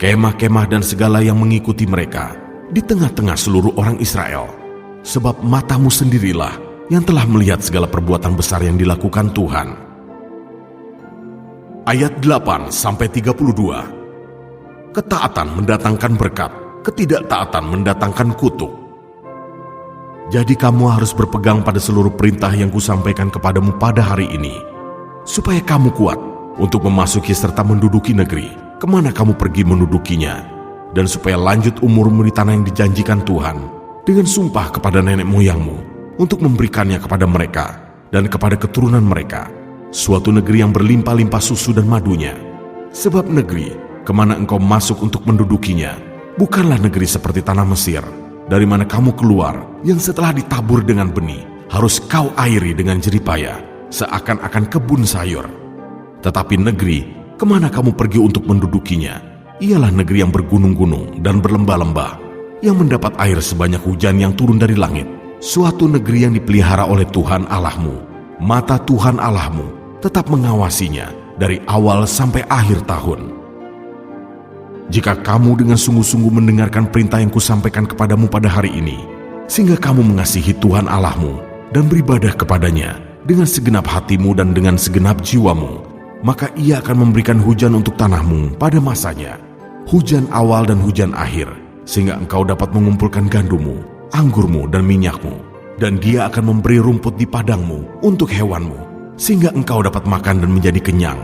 kemah-kemah dan segala yang mengikuti mereka di tengah-tengah seluruh orang Israel. Sebab matamu sendirilah yang telah melihat segala perbuatan besar yang dilakukan Tuhan. Ayat 8-32. Ketaatan mendatangkan berkat, ketidaktaatan mendatangkan kutuk. Jadi kamu harus berpegang pada seluruh perintah yang kusampaikan kepadamu pada hari ini, supaya kamu kuat untuk memasuki serta menduduki negeri kemana kamu pergi mendudukinya, dan supaya lanjut umurmu di tanah yang dijanjikan Tuhan dengan sumpah kepada nenek moyangmu untuk memberikannya kepada mereka dan kepada keturunan mereka, suatu negeri yang berlimpah-limpah susu dan madunya. Sebab negeri kemana engkau masuk untuk mendudukinya bukanlah negeri seperti tanah Mesir, dari mana kamu keluar, yang setelah ditabur dengan benih harus kau airi dengan jeripaya, seakan-akan kebun sayur. Tetapi negeri kemana kamu pergi untuk mendudukinya ialah negeri yang bergunung-gunung dan berlembah-lembah, yang mendapat air sebanyak hujan yang turun dari langit, suatu negeri yang dipelihara oleh Tuhan Allahmu. Mata Tuhan Allahmu tetap mengawasinya dari awal sampai akhir tahun. Jika kamu dengan sungguh-sungguh mendengarkan perintah yang kusampaikan kepadamu pada hari ini, sehingga kamu mengasihi Tuhan Allahmu dan beribadah kepadanya dengan segenap hatimu dan dengan segenap jiwamu, maka Ia akan memberikan hujan untuk tanahmu pada masanya, hujan awal dan hujan akhir, sehingga engkau dapat mengumpulkan gandummu, anggurmu dan minyakmu. Dan Dia akan memberi rumput di padangmu untuk hewanmu, sehingga engkau dapat makan dan menjadi kenyang.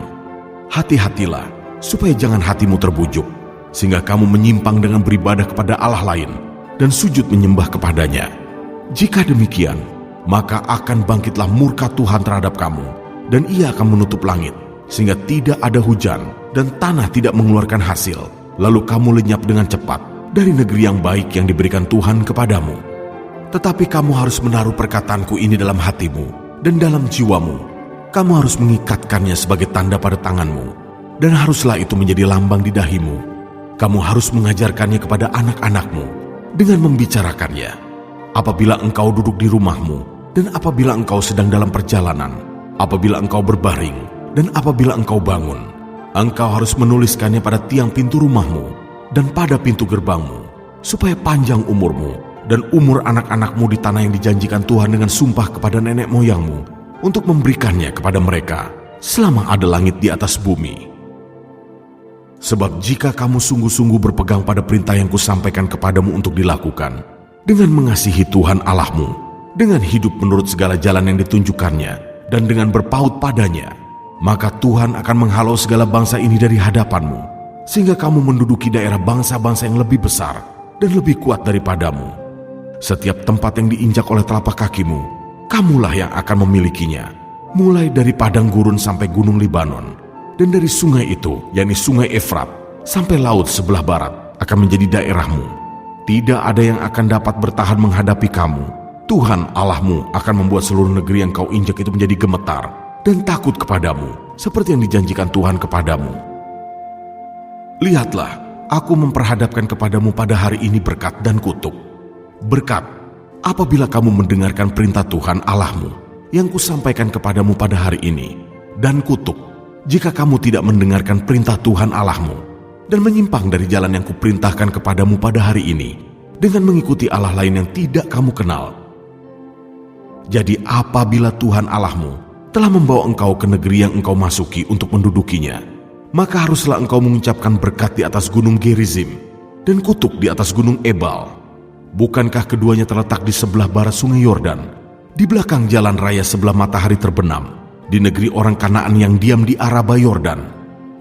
Hati-hatilah supaya jangan hatimu terbujuk, sehingga kamu menyimpang dengan beribadah kepada Allah lain dan sujud menyembah kepadanya. Jika demikian, maka akan bangkitlah murka Tuhan terhadap kamu, dan Ia akan menutup langit, sehingga tidak ada hujan dan tanah tidak mengeluarkan hasil. Lalu kamu lenyap dengan cepat dari negeri yang baik yang diberikan Tuhan kepadamu. Tetapi kamu harus menaruh perkataanku ini dalam hatimu dan dalam jiwamu. Kamu harus mengikatkannya sebagai tanda pada tanganmu, dan haruslah itu menjadi lambang di dahimu. Kamu harus mengajarkannya kepada anak-anakmu dengan membicarakannya apabila engkau duduk di rumahmu, dan apabila engkau sedang dalam perjalanan, apabila engkau berbaring, dan apabila engkau bangun. Engkau harus menuliskannya pada tiang pintu rumahmu dan pada pintu gerbangmu, supaya panjang umurmu dan umur anak-anakmu di tanah yang dijanjikan Tuhan dengan sumpah kepada nenek moyangmu, untuk memberikannya kepada mereka selama ada langit di atas bumi. Sebab jika kamu sungguh-sungguh berpegang pada perintah yang kusampaikan kepadamu untuk dilakukan, dengan mengasihi Tuhan Allahmu, dengan hidup menurut segala jalan yang ditunjukkannya, dan dengan berpaut padanya, maka Tuhan akan menghalau segala bangsa ini dari hadapanmu, sehingga kamu menduduki daerah bangsa-bangsa yang lebih besar dan lebih kuat daripadamu. Setiap tempat yang diinjak oleh telapak kakimu, kamulah yang akan memilikinya, mulai dari padang gurun sampai gunung Libanon. Dan dari sungai itu, yakni sungai Efrat, sampai laut sebelah barat akan menjadi daerahmu. Tidak ada yang akan dapat bertahan menghadapi kamu. Tuhan Allahmu akan membuat seluruh negeri yang kau injak itu menjadi gemetar dan takut kepadamu, seperti yang dijanjikan Tuhan kepadamu. Lihatlah, aku memperhadapkan kepadamu pada hari ini berkat dan kutuk. Berkat, apabila kamu mendengarkan perintah Tuhan Allahmu yang kusampaikan kepadamu pada hari ini, dan kutuk, jika kamu tidak mendengarkan perintah Tuhan Allahmu dan menyimpang dari jalan yang kuperintahkan kepadamu pada hari ini, dengan mengikuti Allah lain yang tidak kamu kenal. Jadi apabila Tuhan Allahmu telah membawa engkau ke negeri yang engkau masuki untuk mendudukinya, maka haruslah engkau mengucapkan berkat di atas gunung Gerizim dan kutuk di atas gunung Ebal. Bukankah keduanya terletak di sebelah barat sungai Yordan, di belakang jalan raya sebelah matahari terbenam, di negeri orang Kanaan yang diam di Araba Yordan,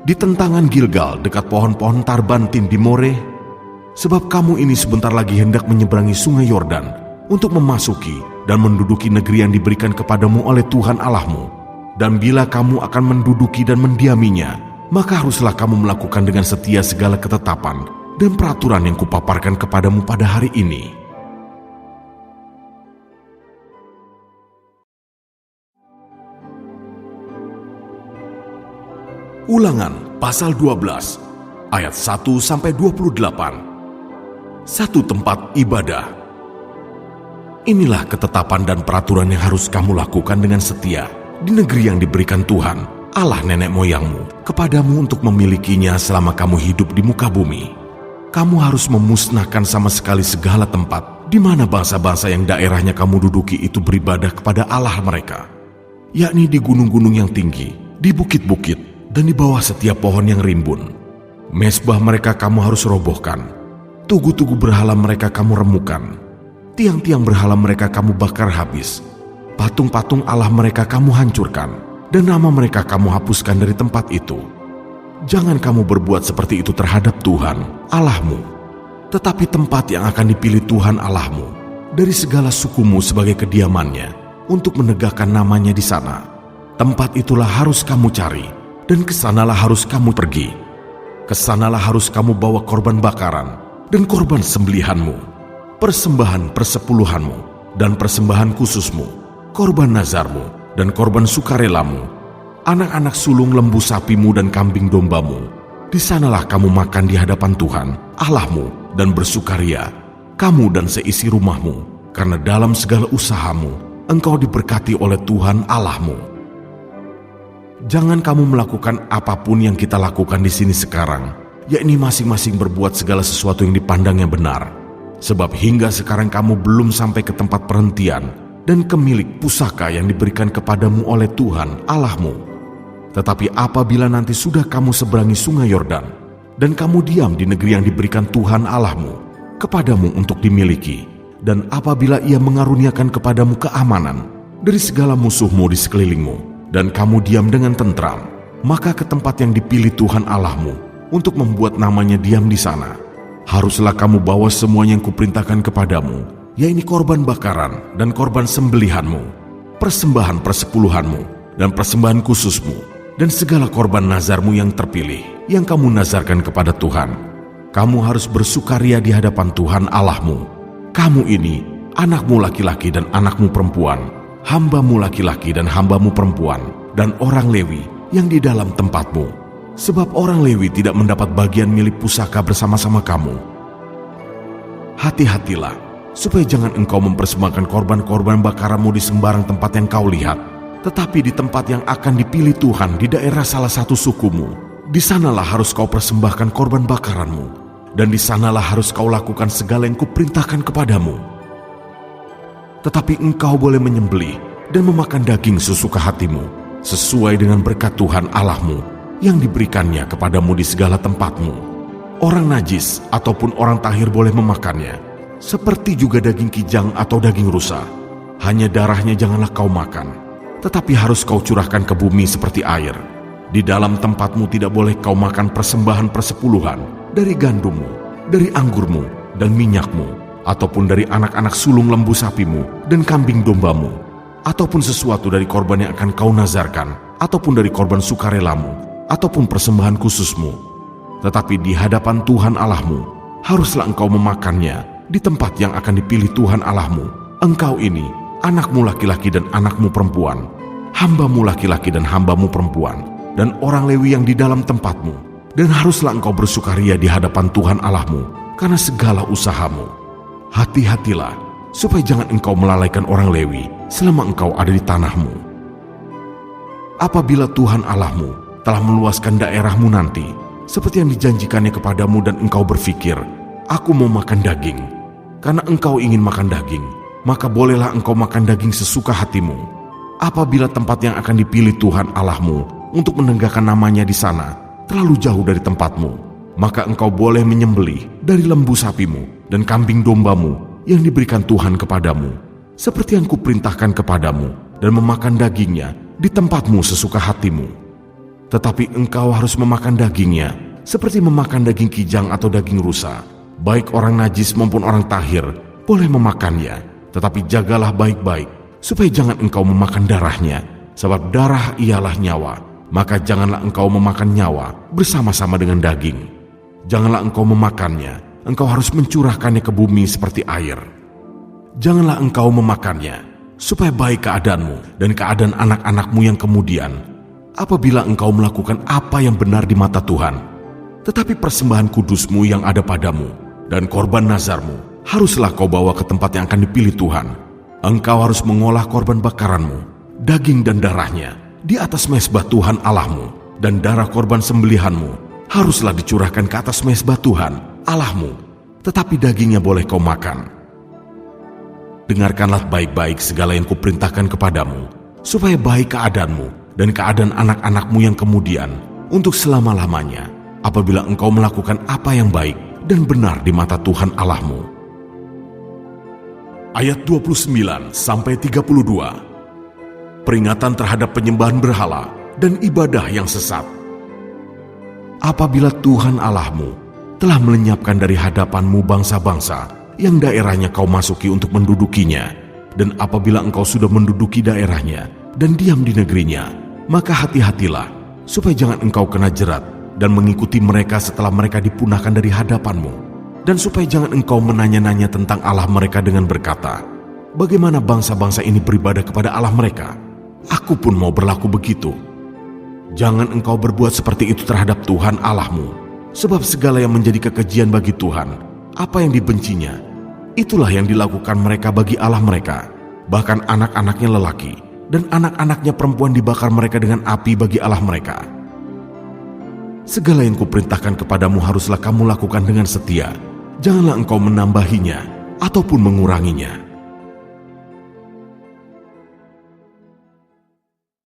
di tentangan Gilgal dekat pohon-pohon tarbantin di More? Sebab kamu ini sebentar lagi hendak menyeberangi sungai Yordan untuk memasuki dan menduduki negeri yang diberikan kepadamu oleh Tuhan Allahmu. Dan bila kamu akan menduduki dan mendiaminya, maka haruslah kamu melakukan dengan setia segala ketetapan dan peraturan yang kupaparkan kepadamu pada hari ini. Ulangan pasal 12 ayat 1-28. Satu tempat ibadah. Inilah ketetapan dan peraturan yang harus kamu lakukan dengan setia di negeri yang diberikan Tuhan, Allah nenek moyangmu, kepadamu untuk memilikinya selama kamu hidup di muka bumi. Kamu harus memusnahkan sama sekali segala tempat di mana bangsa-bangsa yang daerahnya kamu duduki itu beribadah kepada Allah mereka, yakni di gunung-gunung yang tinggi, di bukit-bukit, dan di bawah setiap pohon yang rimbun. Mezbah mereka kamu harus robohkan, tugu-tugu berhala mereka kamu remukan, tiang-tiang berhala mereka kamu bakar habis, patung-patung Allah mereka kamu hancurkan, dan nama mereka kamu hapuskan dari tempat itu. Jangan kamu berbuat seperti itu terhadap Tuhan, Allahmu, tetapi tempat yang akan dipilih Tuhan Allahmu dari segala sukumu sebagai kediamannya untuk menegakkan namanya di sana. Tempat itulah harus kamu cari, dan kesanalah harus kamu pergi. Kesanalah harus kamu bawa korban bakaran dan korban sembelihanmu, persembahan persepuluhanmu dan persembahan khususmu, korban nazarmu dan korban sukarelamu, anak-anak sulung lembu sapimu dan kambing dombamu. Di sanalah kamu makan di hadapan Tuhan Allahmu dan bersukaria, kamu dan seisi rumahmu, karena dalam segala usahamu engkau diberkati oleh Tuhan Allahmu. Jangan kamu melakukan apapun yang kita lakukan di sini sekarang, yakni masing-masing berbuat segala sesuatu yang dipandangnya benar. Sebab hingga sekarang kamu belum sampai ke tempat perhentian dan kemilik pusaka yang diberikan kepadamu oleh Tuhan Allahmu. Tetapi apabila nanti sudah kamu seberangi sungai Yordan, dan kamu diam di negeri yang diberikan Tuhan Allahmu kepadamu untuk dimiliki, dan apabila Ia mengaruniakan kepadamu keamanan dari segala musuhmu di sekelilingmu, dan kamu diam dengan tentram, maka ke tempat yang dipilih Tuhan Allahmu untuk membuat namanya diam di sana, haruslah kamu bawa semuanya yang kuperintahkan kepadamu, yaitu korban bakaran dan korban sembelihanmu, persembahan persepuluhanmu dan persembahan khususmu, dan segala korban nazarmu yang terpilih, yang kamu nazarkan kepada Tuhan. Kamu harus bersukaria di hadapan Tuhan Allahmu. Kamu ini, anakmu laki-laki dan anakmu perempuan, hambamu laki-laki dan hambamu perempuan, dan orang Lewi yang di dalam tempatmu. Sebab orang Lewi tidak mendapat bagian milik pusaka bersama-sama kamu. Hati-hatilah, supaya jangan engkau mempersembahkan korban-korban bakaranmu di sembarang tempat yang kau lihat, tetapi di tempat yang akan dipilih Tuhan di daerah salah satu sukumu. Di sanalah harus kau persembahkan korban bakaranmu, dan di sanalah harus kau lakukan segala yang kuperintahkan kepadamu. Tetapi engkau boleh menyembelih dan memakan daging sesuka hatimu, sesuai dengan berkat Tuhan Allahmu yang diberikannya kepadamu di segala tempatmu. Orang najis ataupun orang tahir boleh memakannya, seperti juga daging kijang atau daging rusa. Hanya darahnya janganlah kau makan, tetapi harus kau curahkan ke bumi seperti air. Di dalam tempatmu tidak boleh kau makan persembahan persepuluhan dari gandummu, dari anggurmu dan minyakmu, ataupun dari anak-anak sulung lembu sapimu dan kambing dombamu, ataupun sesuatu dari korban yang akan kau nazarkan, ataupun dari korban sukarelamu, ataupun persembahan khususmu. Tetapi di hadapan Tuhan Allahmu, haruslah engkau memakannya di tempat yang akan dipilih Tuhan Allahmu. Engkau ini, anakmu laki-laki dan anakmu perempuan, hambamu laki-laki dan hambamu perempuan, dan orang Lewi yang di dalam tempatmu. Dan haruslah engkau bersukaria di hadapan Tuhan Allahmu karena segala usahamu. Hati-hatilah, supaya jangan engkau melalaikan orang Lewi selama engkau ada di tanahmu. Apabila Tuhan Allahmu telah meluaskan daerahmu nanti, seperti yang dijanjikannya kepadamu, dan engkau berpikir, aku mau makan daging, karena engkau ingin makan daging, maka bolehlah engkau makan daging sesuka hatimu. Apabila tempat yang akan dipilih Tuhan Allahmu untuk menegakkan namanya di sana terlalu jauh dari tempatmu, maka engkau boleh menyembelih dari lembu sapimu dan kambing dombamu yang diberikan Tuhan kepadamu, seperti yang kuperintahkan kepadamu, dan memakan dagingnya di tempatmu sesuka hatimu. Tetapi engkau harus memakan dagingnya seperti memakan daging kijang atau daging rusa. Baik orang najis maupun orang tahir boleh memakannya, tetapi jagalah baik-baik, supaya jangan engkau memakan darahnya, sebab darah ialah nyawa. Maka janganlah engkau memakan nyawa bersama-sama dengan daging. Janganlah engkau memakannya, engkau harus mencurahkannya ke bumi seperti air. Janganlah engkau memakannya, supaya baik keadaanmu dan keadaan anak-anakmu yang kemudian. apabila engkau melakukan apa yang benar di mata Tuhan. Tetapi persembahan kudusmu yang ada padamu dan korban nazarmu haruslah kau bawa ke tempat yang akan dipilih Tuhan. Engkau harus mengolah korban bakaranmu, daging dan darahnya, di atas mezbah Tuhan Allahmu, dan darah korban sembelihanmu haruslah dicurahkan ke atas mezbah Tuhan Allahmu, tetapi dagingnya boleh kau makan. Dengarkanlah baik-baik segala yang kuperintahkan kepadamu, supaya baik keadaanmu dan keadaan anak-anakmu yang kemudian untuk selama-lamanya, apabila engkau melakukan apa yang baik dan benar di mata Tuhan Allahmu. Ayat 29-32. Peringatan terhadap penyembahan berhala dan ibadah yang sesat. Apabila Tuhan Allahmu telah melenyapkan dari hadapanmu bangsa-bangsa yang daerahnya kau masuki untuk mendudukinya, dan apabila engkau sudah menduduki daerahnya dan diam di negerinya, maka hati-hatilah supaya jangan engkau kena jerat dan mengikuti mereka setelah mereka dipunahkan dari hadapanmu, dan supaya jangan engkau menanya-nanya tentang Allah mereka dengan berkata, bagaimana bangsa-bangsa ini beribadah kepada Allah mereka? Aku pun mau berlaku begitu. Jangan engkau berbuat seperti itu terhadap Tuhan Allahmu, sebab segala yang menjadi kekejian bagi Tuhan, apa yang dibencinya, itulah yang dilakukan mereka bagi Allah mereka. Bahkan anak-anaknya lelaki dan anak-anaknya perempuan dibakar mereka dengan api bagi Allah mereka. Segala yang kuperintahkan kepadamu haruslah kamu lakukan dengan setia. Janganlah engkau menambahinya ataupun menguranginya.